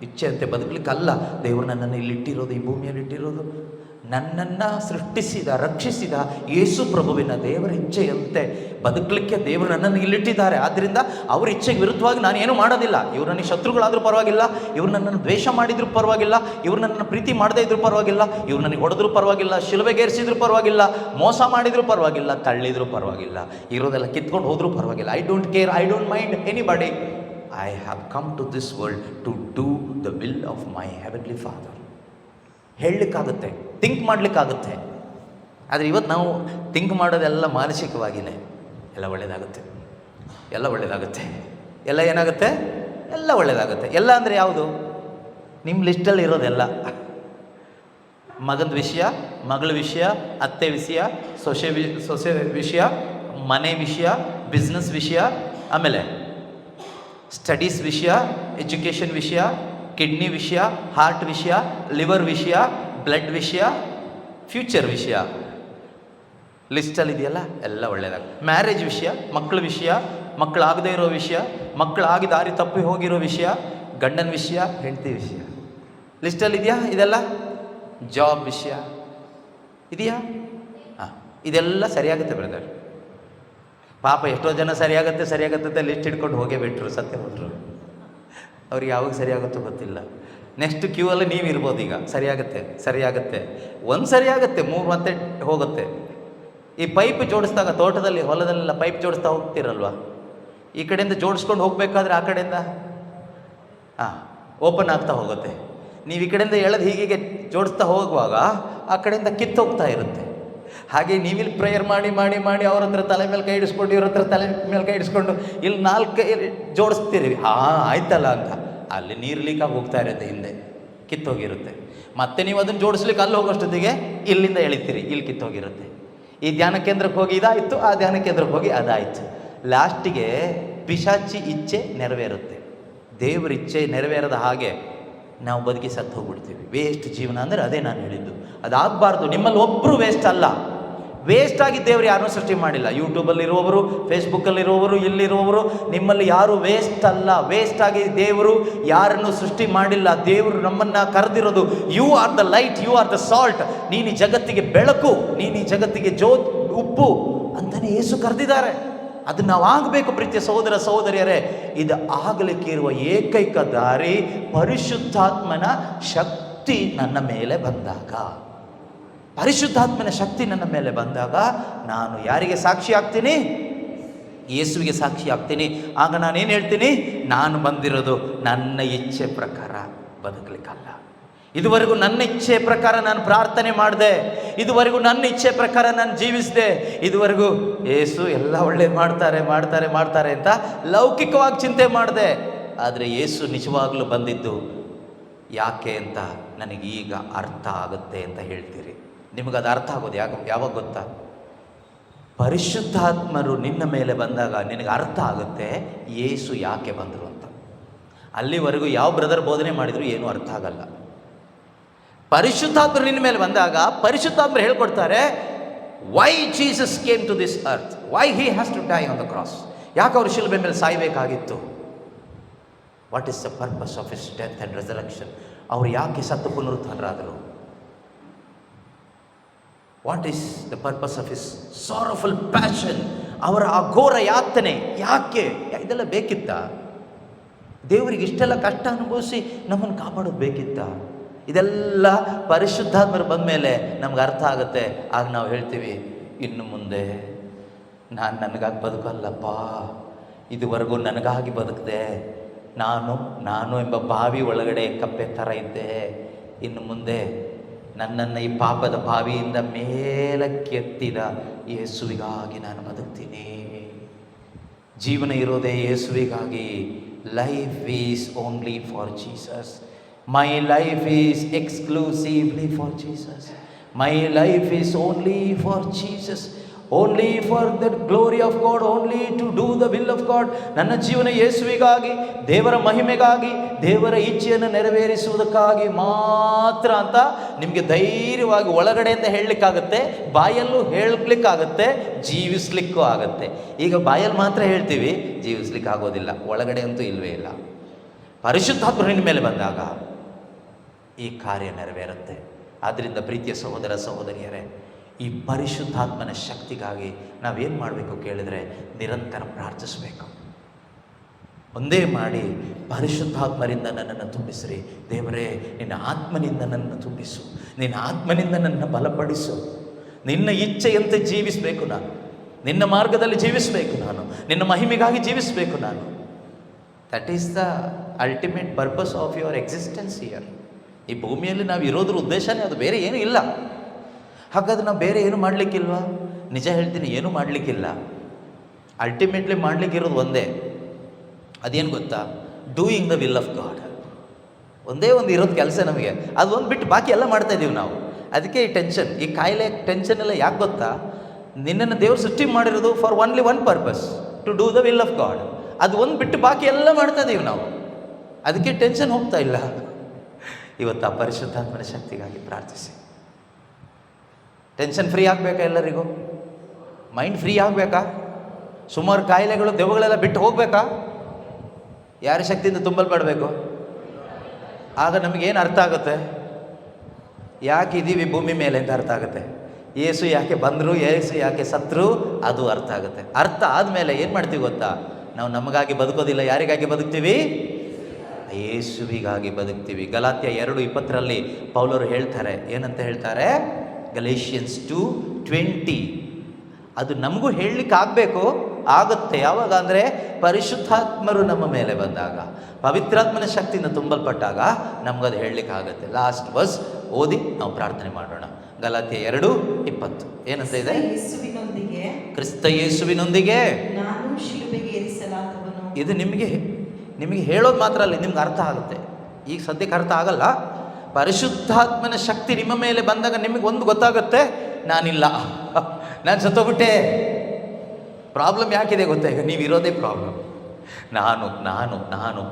ಇಚ್ಛೆಯಂತೆ ಬದುಕಲಿಕ್ಕಲ್ಲ ದೇವರು ನನ್ನನ್ನು ಇಲ್ಲಿಟ್ಟಿರೋದು, ಈ ಭೂಮಿಯಲ್ಲಿ ಇಟ್ಟಿರೋದು. ನನ್ನನ್ನು ಸೃಷ್ಟಿಸಿದ, ರಕ್ಷಿಸಿದ ಯೇಸು ಪ್ರಭುವಿನ ದೇವರ ಇಚ್ಛೆಯಂತೆ ಬದುಕಲಿಕ್ಕೆ ದೇವರು ನನ್ನನ್ನು ಇಲ್ಲಿಟ್ಟಿದ್ದಾರೆ. ಆದ್ದರಿಂದ ಅವ್ರ ಇಚ್ಛೆಗೆ ವಿರುದ್ಧವಾಗಿ ನಾನು ಏನೂ ಮಾಡೋದಿಲ್ಲ. ಇವ್ರು ನನಗೆ ಶತ್ರುಗಳಾದರೂ ಪರವಾಗಿಲ್ಲ, ಇವ್ರು ನನ್ನನ್ನು ದ್ವೇಷ ಮಾಡಿದರೂ ಪರವಾಗಿಲ್ಲ, ಇವ್ರು ನನ್ನನ್ನು ಪ್ರೀತಿ ಮಾಡದೇ ಇದ್ರೂ ಪರವಾಗಿಲ್ಲ, ಇವ್ರು ನನಗೆ ಹೊಡೆದ್ರೂ ಪರವಾಗಿಲ್ಲ, ಶಿಲುಬೆಗೇರಿಸಿದ್ರೂ ಪರವಾಗಿಲ್ಲ, ಮೋಸ ಮಾಡಿದರೂ ಪರವಾಗಿಲ್ಲ, ತಳ್ಳಿದ್ರೂ ಪರವಾಗಿಲ್ಲ, ಇರೋದೆಲ್ಲ ಕಿತ್ಕೊಂಡು ಹೋದರೂ ಪರವಾಗಿಲ್ಲ. I don't care, I don't mind anybody. I have come to this world to do the will of my heavenly father. ಹೇಳಲಿಕ್ಕಾಗುತ್ತೆ, ಥಿಂಕ್ ಮಾಡಲಿಕ್ಕಾಗುತ್ತೆ. ಆದರೆ ಇವತ್ತು ನಾವು ಥಿಂಕ್ ಮಾಡೋದೆಲ್ಲ ಮಾನಸಿಕವಾಗಿಯೇ. ಎಲ್ಲ ಒಳ್ಳೆಯದಾಗುತ್ತೆ, ಎಲ್ಲ ಒಳ್ಳೆಯದಾಗುತ್ತೆ, ಎಲ್ಲ ಏನಾಗುತ್ತೆ? ಎಲ್ಲ ಒಳ್ಳೆಯದಾಗುತ್ತೆ. ಎಲ್ಲ ಅಂದರೆ ಯಾವುದು? ನಿಮ್ಮ ಲಿಸ್ಟಲ್ಲಿ ಇರೋದೆಲ್ಲ. ಮಗನ ವಿಷಯ, ಮಗಳ ವಿಷಯ, ಅತ್ತೆ ವಿಷಯ, ಸೊಸೆ ವಿಷಯ, ಮನೆ ವಿಷಯ, ಬಿಸ್ನೆಸ್ ವಿಷಯ, ಆಮೇಲೆ ಸ್ಟಡೀಸ್ ವಿಷಯ, ಎಜುಕೇಷನ್ ವಿಷಯ, ಕಿಡ್ನಿ ವಿಷಯ, ಹಾರ್ಟ್ ವಿಷಯ, ಲಿವರ್ ವಿಷಯ, ಬ್ಲಡ್ ವಿಷಯ, ಫ್ಯೂಚರ್ ವಿಷಯ. ಲಿಸ್ಟಲ್ಲಿ ಇದೆಯಲ್ಲ, ಎಲ್ಲ ಒಳ್ಳೆಯದಾಗ. ಮ್ಯಾರೇಜ್ ವಿಷಯ, ಮಕ್ಕಳ ವಿಷಯ, ಮಕ್ಕಳಾಗದೇ ಇರೋ ವಿಷಯ, ಮಕ್ಕಳಾಗಿ ದಾರಿ ತಪ್ಪಿ ಹೋಗಿರೋ ವಿಷಯ, ಗಂಡನ ವಿಷಯ, ಹೆಂಡತಿ ವಿಷಯ. ಲಿಸ್ಟಲ್ಲಿ ಇದೆಯಾ ಇದೆಲ್ಲ? ಜಾಬ್ ವಿಷಯ ಇದೆಯಾ? ಹಾಂ, ಇದೆಲ್ಲ ಸರಿಯಾಗುತ್ತೆ ಬ್ರದರ್. ಪಾಪ ಎಷ್ಟೋ ಜನ ಸರಿಯಾಗುತ್ತೆ ಅಂತ ಲಿಸ್ಟ್ ಹಿಡ್ಕೊಂಡು ಹೋಗೇ ಬಿಟ್ರು, ಸತ್ಯ ಬಿಟ್ರು. ಅವ್ರಿಗೆ ಯಾವಾಗ ಸರಿಯಾಗುತ್ತೋ ಗೊತ್ತಿಲ್ಲ. ನೆಕ್ಸ್ಟ್ ಕ್ಯೂ ಅಲ್ಲಿ ನೀವು ಇರ್ಬೋದು. ಈಗ ಸರಿಯಾಗುತ್ತೆ ಒಂದು ಸರಿಯಾಗುತ್ತೆ, 3 ಮತ್ತೆ ಹೋಗುತ್ತೆ. ಈ ಪೈಪ್ ಜೋಡಿಸಿದಾಗ ತೋಟದಲ್ಲಿ, ಹೊಲದಲ್ಲೆಲ್ಲ ಪೈಪ್ ಜೋಡಿಸ್ತಾ ಹೋಗ್ತಿರಲ್ವ, ಈ ಕಡೆಯಿಂದ ಜೋಡಿಸ್ಕೊಂಡು ಹೋಗಬೇಕಾದ್ರೆ ಆ ಕಡೆಯಿಂದ ಓಪನ್ ಆಗ್ತಾ ಹೋಗುತ್ತೆ. ನೀವು ಈ ಕಡೆಯಿಂದ ಎಳೆದು ಹೀಗೆ ಜೋಡಿಸ್ತಾ ಹೋಗುವಾಗ ಆ ಕಡೆಯಿಂದ ಕಿತ್ತೋಗ್ತಾ ಇರುತ್ತೆ. ಹಾಗೆ ನೀವಿಲ್ಲಿ ಪ್ರೇಯರ್ ಮಾಡಿ ಅವ್ರ ಹತ್ರ ತಲೆ ಮೇಲೆ ಕೈ ಇಡಿಸ್ಕೊಂಡು, ಇವ್ರ ಹತ್ರ ತಲೆ ಮೇಲೆ ಕೈ ಇಡಿಸ್ಕೊಂಡು ಇಲ್ಲಿ 4 ಜೋಡಿಸ್ತೀರಿ. ಆಯ್ತಲ್ಲ ಅಂತ ಅಲ್ಲಿ ನೀರು ಲೀಕಾಗಿ ಹೋಗ್ತಾ ಇರುತ್ತೆ, ಹಿಂದೆ ಕಿತ್ತೋಗಿರುತ್ತೆ. ಮತ್ತೆ ನೀವು ಅದನ್ನು ಜೋಡಿಸ್ಲಿಕ್ಕೆ ಅಲ್ಲಿ ಹೋಗೋಷ್ಟೊತ್ತಿಗೆ ಇಲ್ಲಿಂದ ಎಳಿತೀರಿ, ಇಲ್ಲಿ ಕಿತ್ತೋಗಿರುತ್ತೆ. ಈ ಧ್ಯಾನ ಕೇಂದ್ರಕ್ಕೆ ಹೋಗಿ ಇದಾಯಿತು, ಆ ಧ್ಯಾನ ಕೇಂದ್ರಕ್ಕೆ ಹೋಗಿ ಅದಾಯಿತು. ಲಾಸ್ಟಿಗೆ ಪಿಶಾಚಿ ಇಚ್ಛೆ ನೆರವೇರುತ್ತೆ. ದೇವ್ರ ಇಚ್ಛೆ ನೆರವೇರದ ಹಾಗೆ ನಾವು ಬದುಕಿ ಸತ್ತು ಹೋಗ್ಬಿಡ್ತೀವಿ. ವೇಸ್ಟ್ ಜೀವನ ಅಂದರೆ ಅದೇ ನಾನು ಹೇಳಿದ್ದು. ಅದಾಗಬಾರ್ದು. ನಿಮ್ಮಲ್ಲಿ ಒಬ್ಬರು ವೇಸ್ಟ್ ಅಲ್ಲ. ವೇಸ್ಟ್ ಆಗಿ ದೇವರು ಯಾರನ್ನೂ ಸೃಷ್ಟಿ ಮಾಡಿಲ್ಲ. ಯೂಟ್ಯೂಬಲ್ಲಿರುವವರು, ಫೇಸ್ಬುಕ್ಕಲ್ಲಿರುವವರು, ಇಲ್ಲಿರುವವರು, ನಿಮ್ಮಲ್ಲಿ ಯಾರು ವೇಸ್ಟ್ ಅಲ್ಲ. ವೇಸ್ಟ್ ಆಗಿ ದೇವರು ಯಾರನ್ನು ಸೃಷ್ಟಿ ಮಾಡಿಲ್ಲ. ದೇವರು ನಮ್ಮನ್ನು ಕರೆದಿರೋದು, you are the light, you are the salt. ನೀನು ಈ ಜಗತ್ತಿಗೆ ಬೆಳಕು, ನೀನು ಈ ಜಗತ್ತಿಗೆ ಉಪ್ಪು ಅಂತಲೇ ಯೇಸು ಕರೆದಿದ್ದಾರೆ. ಅದು ನಾವು ಆಗಬೇಕು ಪ್ರೀತಿಯ ಸಹೋದರ ಸಹೋದರಿಯರೇ. ಇದು ಆಗಲಿಕ್ಕೆ ಇರುವ ಏಕೈಕ ದಾರಿ ಪರಿಶುದ್ಧಾತ್ಮನ ಶಕ್ತಿ ನನ್ನ ಮೇಲೆ ಬಂದಾಗ. ಪರಿಶುದ್ಧಾತ್ಮನ ಶಕ್ತಿ ನನ್ನ ಮೇಲೆ ಬಂದಾಗ ನಾನು ಯಾರಿಗೆ ಸಾಕ್ಷಿ ಆಗ್ತೀನಿ? ಯೇಸುವಿಗೆ ಸಾಕ್ಷಿ ಆಗ್ತೀನಿ. ಆಗ ನಾನೇನು ಹೇಳ್ತೀನಿ? ನಾನು ಬಂದಿರೋದು ನನ್ನ ಇಚ್ಛೆ ಪ್ರಕಾರ ಬದುಕಲಿಕ್ಕಲ್ಲ. ಇದುವರೆಗೂ ನನ್ನ ಇಚ್ಛೆ ಪ್ರಕಾರ ನಾನು ಪ್ರಾರ್ಥನೆ ಮಾಡಿದೆ, ಇದುವರೆಗೂ ನನ್ನ ಇಚ್ಛೆ ಪ್ರಕಾರ ನಾನು ಜೀವಿಸಿದೆ, ಇದುವರೆಗೂ ಯೇಸು ಎಲ್ಲ ಒಳ್ಳೇದು ಮಾಡ್ತಾರೆ ಅಂತ ಲೌಕಿಕವಾಗಿ ಚಿಂತೆ ಮಾಡಿದೆ. ಆದರೆ ಯೇಸು ನಿಜವಾಗ್ಲೂ ಬಂದಿದ್ದು ಯಾಕೆ ಅಂತ ನನಗೀಗ ಅರ್ಥ ಆಗುತ್ತೆ ಅಂತ ಹೇಳ್ತೀರಿ. ನಿಮಗದು ಅರ್ಥ ಆಗೋದು ಯಾವಾಗ ಗೊತ್ತಾ? ಪರಿಶುದ್ಧಾತ್ಮರು ನಿನ್ನ ಮೇಲೆ ಬಂದಾಗ ನಿನಗೆ ಅರ್ಥ ಆಗುತ್ತೆ ಯೇಸು ಯಾಕೆ ಬಂದರು ಅಂತ. ಅಲ್ಲಿವರೆಗೂ ಯಾವ ಬ್ರದರ್ ಬೋಧನೆ ಮಾಡಿದ್ರು ಏನೂ ಅರ್ಥ ಆಗಲ್ಲ. ಪರಿಶುದ್ಧಾತ್ಮರು ನಿನ್ನ ಮೇಲೆ ಬಂದಾಗ ಪರಿಶುದ್ಧಾತ್ಮರು ಹೇಳ್ಕೊಡ್ತಾರೆ why Jesus came to this earth, why he has to die on the cross. ಯಾಕೆ ಅವರು ಶಿಲುಬೆ ಮೇಲೆ ಸಾಯಬೇಕಾಗಿತ್ತು? What is the purpose of his death and resurrection? ಅವರು ಯಾಕೆ ಸತ್ತು ಪುನರುತ್ಥಾನರಾದರು? What is the purpose of his sorrowful passion? ಅವರ ಅಘೋರ ಯಾತನೆ ಯಾಕೆ? ಇದೆಲ್ಲ ಬೇಕಿತ್ತ? ದೇವರಿಗೆ ಇಷ್ಟೆಲ್ಲ ಕಷ್ಟ ಅನುಭವಿಸಿ ನಮ್ಮನ್ನು ಕಾಪಾಡೋದು ಬೇಕಿತ್ತ? ಇದೆಲ್ಲ ಪರಿಶುದ್ಧಾತ್ಮರು ಬಂದ ಮೇಲೆ ನಮ್ಗೆ ಅರ್ಥ ಆಗುತ್ತೆ. ಆಗ ನಾವು ಹೇಳ್ತೀವಿ, ಇನ್ನು ಮುಂದೆ ನಾನು ನನಗಾಗಿ ಬದುಕಲ್ಲಪ್ಪ, ಇದುವರೆಗೂ ನನಗಾಗಿ ಬದುಕಿದೆ, ನಾನು ಎಂಬ ಬಾವಿ ಒಳಗಡೆ ಕಪ್ಪೆ ಥರ ಇದ್ದೆ, ಇನ್ನು ಮುಂದೆ ನನ್ನನ್ನು ಈ ಪಾಪದ ಬಾವಿಯಿಂದ ಮೇಲಕ್ಕೆತ್ತಿದ ಯೇಸುವಿಗಾಗಿ ನಾನು ಬದುಕ್ತೀನಿ. ಜೀವನ ಇರೋದೇ ಯೇಸುವಿಗಾಗಿ. Life is only for Jesus. My life is exclusively for Jesus. My life is only for Jesus. Only for the glory of God. Only to do the will of God. ನನ್ನ ಜೀವನ ಯೇಸುವಿಗಾಗಿ, ದೇವರ ಮಹಿಮೆಗಾಗಿ, ದೇವರ ಇಚ್ಛೆಯನ್ನು ನೆರವೇರಿಸುವುದಕ್ಕಾಗಿ ಮಾತ್ರ ಅಂತ ನಿಮಗೆ ಧೈರ್ಯವಾಗಿ ಒಳಗಡೆಯಿಂದ ಹೇಳಲಿಕ್ಕಾಗತ್ತೆ, ಬಾಯಲ್ಲೂ ಹೇಳಲಿಕ್ಕಾಗತ್ತೆ, ಜೀವಿಸ್ಲಿಕ್ಕೂ ಆಗುತ್ತೆ. ಈಗ ಬಾಯಲ್ಲಿ ಮಾತ್ರ ಹೇಳ್ತೀವಿ, ಜೀವಿಸ್ಲಿಕ್ಕೆ ಆಗೋದಿಲ್ಲ. ಒಳಗಡೆ ಅಂತೂ ಇಲ್ಲವೇ ಇಲ್ಲ. ಪರಿಶುದ್ಧಾತ್ಮರು ನಿನ್ನ ಮೇಲೆ ಬಂದಾಗ ಈ ಕಾರ್ಯ ನೆರವೇರುತ್ತೆ. ಆದ್ದರಿಂದ ಪ್ರೀತಿಯ ಸಹೋದರ ಸಹೋದರಿಯರೇ, ಈ ಪರಿಶುದ್ಧಾತ್ಮನ ಶಕ್ತಿಗಾಗಿ ನಾವೇನು ಮಾಡಬೇಕು ಕೇಳಿದರೆ ನಿರಂತರ ಪ್ರಾರ್ಥಿಸಬೇಕು. ಒಂದೇ ಮಾಡಿ, ಪರಿಶುದ್ಧಾತ್ಮರಿಂದ ನನ್ನನ್ನು ತುಂಬಿಸ್ರಿ. ದೇವರೇ, ನಿನ್ನ ಆತ್ಮನಿಂದ ನನ್ನನ್ನು ತುಂಬಿಸು, ನಿನ್ನ ಆತ್ಮನಿಂದ ನನ್ನನ್ನು ಬಲಪಡಿಸು. ನಿನ್ನ ಇಚ್ಛೆಯಂತೆ ಜೀವಿಸಬೇಕು ನಾನು, ನಿನ್ನ ಮಾರ್ಗದಲ್ಲಿ ಜೀವಿಸಬೇಕು ನಾನು, ನಿನ್ನ ಮಹಿಮೆಗಾಗಿ ಜೀವಿಸಬೇಕು ನಾನು. That is the ultimate purpose of your existence here. ಈ ಭೂಮಿಯಲ್ಲಿ ನಾವು ಇರೋದ್ರ ಉದ್ದೇಶನೇ ಅದು, ಬೇರೆ ಏನೂ ಇಲ್ಲ. ಹಾಗಾದ್ರೆ ನಾವು ಬೇರೆ ಏನು ಮಾಡಲಿಕ್ಕಿಲ್ವಾ? ನಿಜ ಹೇಳ್ತೀನಿ, ಏನೂ ಮಾಡಲಿಕ್ಕಿಲ್ಲ. ಅಲ್ಟಿಮೇಟ್ಲಿ ಮಾಡಲಿಕ್ಕಿರೋದು ಒಂದೇ, ಅದೇನು ಗೊತ್ತಾ? Doing the will of god. ಒಂದೇ ಒಂದು ಇರೋದು ಕೆಲಸ ನಮಗೆ, ಅದು ಒಂದು ಬಿಟ್ಟು ಬಾಕಿ ಎಲ್ಲ ಮಾಡ್ತಾಯಿದ್ದೀವಿ ನಾವು. ಅದಕ್ಕೆ ಈ ಟೆನ್ಷನ್, ಈ ಕಾಯಿಲೆ ಟೆನ್ಷನ್ ಎಲ್ಲ ಯಾಕೆ ಗೊತ್ತಾ? ನಿನ್ನನ್ನು ದೇವರು ಸೃಷ್ಟಿ ಮಾಡಿರೋದು for only one purpose, to do the will of God. ಅದು ಒಂದು ಬಿಟ್ಟು ಬಾಕಿ ಎಲ್ಲ ಮಾಡ್ತಾಯಿದ್ದೀವಿ ನಾವು, ಅದಕ್ಕೆ ಟೆನ್ಷನ್ ಹೋಗ್ತಾ ಇಲ್ಲ. ಇವತ್ತು ಆ ಪರಿಶುದ್ಧಾತ್ಮನ ಶಕ್ತಿಗಾಗಿ ಪ್ರಾರ್ಥಿಸಿ. ಟೆನ್ಷನ್ ಫ್ರೀ ಆಗಬೇಕಾ? ಎಲ್ಲರಿಗೂ ಮೈಂಡ್ ಫ್ರೀ ಆಗಬೇಕಾ? ಸುಮಾರು ಕಾಯಿಲೆಗಳು ದೆವ್ವಗಳೆಲ್ಲ ಬಿಟ್ಟು ಹೋಗಬೇಕಾ? ಯಾರ ಶಕ್ತಿಯಿಂದ ತುಂಬಲ್ಪಡಬೇಕು? ಆಗ ನಮಗೇನು ಅರ್ಥ ಆಗುತ್ತೆ? ಯಾಕೆ ಇದ್ದೀವಿ ಭೂಮಿ ಮೇಲೆ ಅಂತ ಅರ್ಥ ಆಗುತ್ತೆ. ಯೇಸು ಯಾಕೆ ಬಂದರು, ಯೇಸು ಯಾಕೆ ಸತ್ರು, ಅದು ಅರ್ಥ ಆಗುತ್ತೆ. ಅರ್ಥ ಆದಮೇಲೆ ಏನು ಮಾಡ್ತೀವಿ ಗೊತ್ತಾ? ನಾವು ನಮಗಾಗಿ ಬದುಕೋದಿಲ್ಲ. ಯಾರಿಗಾಗಿ ಬದುಕ್ತೀವಿ? ಯೇಸುವಿಗಾಗಿ ಬದುಕ್ತೀವಿ. ಗಲಾತ್ಯ 2:20 ಪೌಲರು ಹೇಳ್ತಾರೆ, ಏನಂತ ಹೇಳ್ತಾರೆ? ಗಲೇಷಿಯನ್ಸ್ 2:20. ಅದು ನಮಗೂ ಹೇಳಲಿಕ್ಕೆ ಆಗಬೇಕು, ಆಗುತ್ತೆ. ಯಾವಾಗ ಅಂದರೆ ಪರಿಶುದ್ಧಾತ್ಮರು ನಮ್ಮ ಮೇಲೆ ಬಂದಾಗ, ಪವಿತ್ರಾತ್ಮನ ಶಕ್ತಿಯಿಂದ ತುಂಬಲ್ಪಟ್ಟಾಗ ನಮಗದು ಹೇಳಲಿಕ್ಕೆ ಆಗುತ್ತೆ. ಲಾಸ್ಟ್ ವರ್ಸ್ ಓದಿ ನಾವು ಪ್ರಾರ್ಥನೆ ಮಾಡೋಣ. ಗಲಾತ್ಯ 2:20 ಏನಂತ ಇದೆ? ಕ್ರಿಸ್ತ ಯೇಸುವಿನೊಂದಿಗೆ ನಾನು ಶಿಲುಬೆಗೆ ಏರಿಸಲಾದವನು. ಇದು ನಿಮಗೆ ಹೇಳೋದು ಮಾತ್ರ ಅಲ್ಲ, ನಿಮ್ಗೆ ಅರ್ಥ ಆಗುತ್ತೆ. ಈಗ ಸದ್ಯಕ್ಕೆ ಅರ್ಥ ಆಗಲ್ಲ. ಪರಿಶುದ್ಧಾತ್ಮನ ಶಕ್ತಿ ನಿಮ್ಮ ಮೇಲೆ ಬಂದಾಗ ನಿಮಗೆ ಒಂದು ಗೊತ್ತಾಗುತ್ತೆ, ನಾನಿಲ್ಲ, ನಾನು ಸತ್ತೋಗ್ಬಿಟ್ಟೆ. ಪ್ರಾಬ್ಲಮ್ ಯಾಕಿದೆ ಗೊತ್ತಾ? ಈಗ ನೀವಿರೋದೇ ಪ್ರಾಬ್ಲಮ್. ನಾನು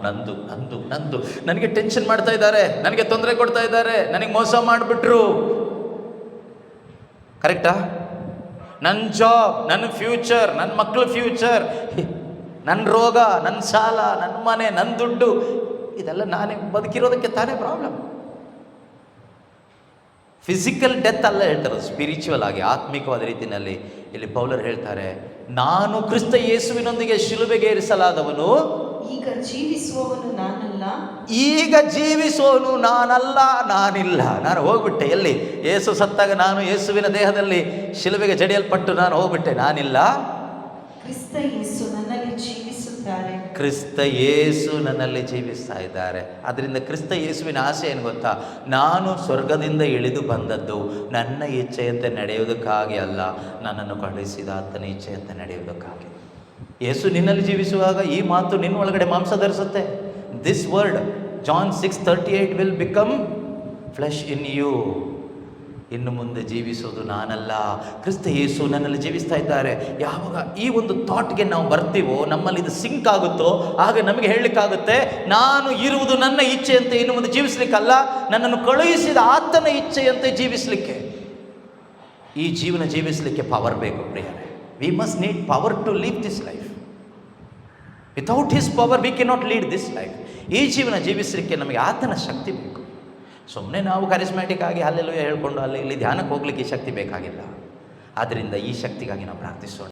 ನಂದು ನನಗೆ ಟೆನ್ಷನ್ ಮಾಡ್ತಾ ಇದ್ದಾರೆ, ನನಗೆ ತೊಂದರೆ ಕೊಡ್ತಾ ಇದ್ದಾರೆ, ನನಗೆ ಮೋಸ ಮಾಡಿಬಿಟ್ರು. ಕರೆಕ್ಟಾ? ನನ್ನ ಜಾಬ್, ನನ್ನ ಫ್ಯೂಚರ್, ನನ್ನ ಮಕ್ಕಳ ಫ್ಯೂಚರ್, ನನ್ನ ರೋಗ, ನನ್ನ ಸಾಲ, ನನ್ನ ಮನೆ, ನನ್ನ ದುಡ್ಡು, ಇದೆಲ್ಲ ನಾನೇ ಬದುಕಿರೋದಕ್ಕೆ ತಾನೇ ಪ್ರಾಬ್ಲಮ್. ಫಿಸಿಕಲ್ ಡೆತ್ ಅಲ್ಲ ಹೇಳ್ತಾರೆ, ಸ್ಪಿರಿಚುವಲ್ ಆಗಿ, ಆತ್ಮಿಕವಾದ ರೀತಿಯಲ್ಲಿ ಇಲ್ಲಿ ಪೌಲರು ಹೇಳ್ತಾರೆ, ನಾನು ಕ್ರಿಸ್ತ ಯೇಸುವಿನೊಂದಿಗೆ ಶಿಲುಬೆಗೇರಿಸಲಾದವನು, ಈಗ ಜೀವಿಸುವವನು ನಾನಲ್ಲ, ಈಗ ಜೀವಿಸೋನು ನಾನಲ್ಲ, ನಾನಿಲ್ಲ. ನಾನು ಹೋಗ್ಬಿಟ್ಟೆ. ಎಲ್ಲಿ? ಯೇಸು ಸತ್ತಾಗ ನಾನು ಯೇಸುವಿನ ದೇಹದಲ್ಲಿ ಶಿಲುಬೆಗೆ ಜಡಿಯಲ್ಪಟ್ಟು ನಾನು ಹೋಗ್ಬಿಟ್ಟೆ. ನಾನಿಲ್ಲ, ಕ್ರಿಸ್ತ ಯೇಸು ನನ್ನಲ್ಲಿ ಜೀವಿಸುತ್ತಾರೆ. ಕ್ರಿಸ್ತ ಯೇಸು ನನ್ನಲ್ಲಿ ಜೀವಿಸ್ತಾ ಇದ್ದಾರೆ. ಅದರಿಂದ ಕ್ರಿಸ್ತ ಯೇಸುವಿನ ಆಸೆ ಏನು ಗೊತ್ತಾ? ನಾನು ಸ್ವರ್ಗದಿಂದ ಇಳಿದು ಬಂದದ್ದು ನನ್ನ ಇಚ್ಛೆಯಂತೆ ನಡೆಯುವುದಕ್ಕಾಗಿ ಅಲ್ಲ, ನನ್ನನ್ನು ಕಳುಹಿಸಿದ ಆತನ ಇಚ್ಛೆಯಂತೆ ನಡೆಯುವುದಕ್ಕಾಗಿ. ಯೇಸು ನಿನ್ನಲ್ಲಿ ಜೀವಿಸುವಾಗ ಈ ಮಾತು ನಿನ್ನ ಒಳಗಡೆ ಮಾಂಸ ಧರಿಸುತ್ತೆ. This word John 6:38 will become flesh in you. ಇನ್ನು ಮುಂದೆ ಜೀವಿಸೋದು ನಾನಲ್ಲ, ಕ್ರಿಸ್ತ ಯೇಸು ನನ್ನಲ್ಲಿ ಜೀವಿಸ್ತಾ ಇದ್ದಾರೆ. ಯಾವಾಗ ಈ ಒಂದು ಥಾಟ್ಗೆ ನಾವು ಬರ್ತೀವೋ, ನಮ್ಮಲ್ಲಿ ಇದು ಸಿಂಕ್ ಆಗುತ್ತೋ, ಆಗ ನಮಗೆ ಹೇಳಲಿಕ್ಕಾಗುತ್ತೆ, ನಾನು ಇರುವುದು ನನ್ನ ಇಚ್ಛೆಯಂತೆ ಇನ್ನು ಮುಂದೆ ಜೀವಿಸ್ಲಿಕ್ಕಲ್ಲ, ನನ್ನನ್ನು ಕಳುಹಿಸಿದ ಆತನ ಇಚ್ಛೆಯಂತೆ ಜೀವಿಸಲಿಕ್ಕೆ. ಈ ಜೀವನ ಜೀವಿಸಲಿಕ್ಕೆ ಪವರ್ ಬೇಕು ಪ್ರಿಯರೇ. We must need power to live this life. Without his power we cannot lead this life. ಈ ಜೀವನ ಜೀವಿಸಲಿಕ್ಕೆ ನಮಗೆ ಆತನ ಶಕ್ತಿ ಬೇಕು. ಸುಮ್ಮನೆ ನಾವು ಕರಿಸ್ಮ್ಯಾಟಿಕ್ ಆಗಿ ಅಲ್ಲೆಲ್ಲೂ ಹೇಳ್ಕೊಂಡು ಅಲ್ಲಿ ಇಲ್ಲಿ ಧ್ಯಾನಕ್ಕೆ ಹೋಗ್ಲಿಕ್ಕೆ ಈ ಶಕ್ತಿ ಬೇಕಾಗಿಲ್ಲ. ಆದ್ದರಿಂದ ಈ ಶಕ್ತಿಗಾಗಿ ನಾವು ಪ್ರಾರ್ಥಿಸೋಣ.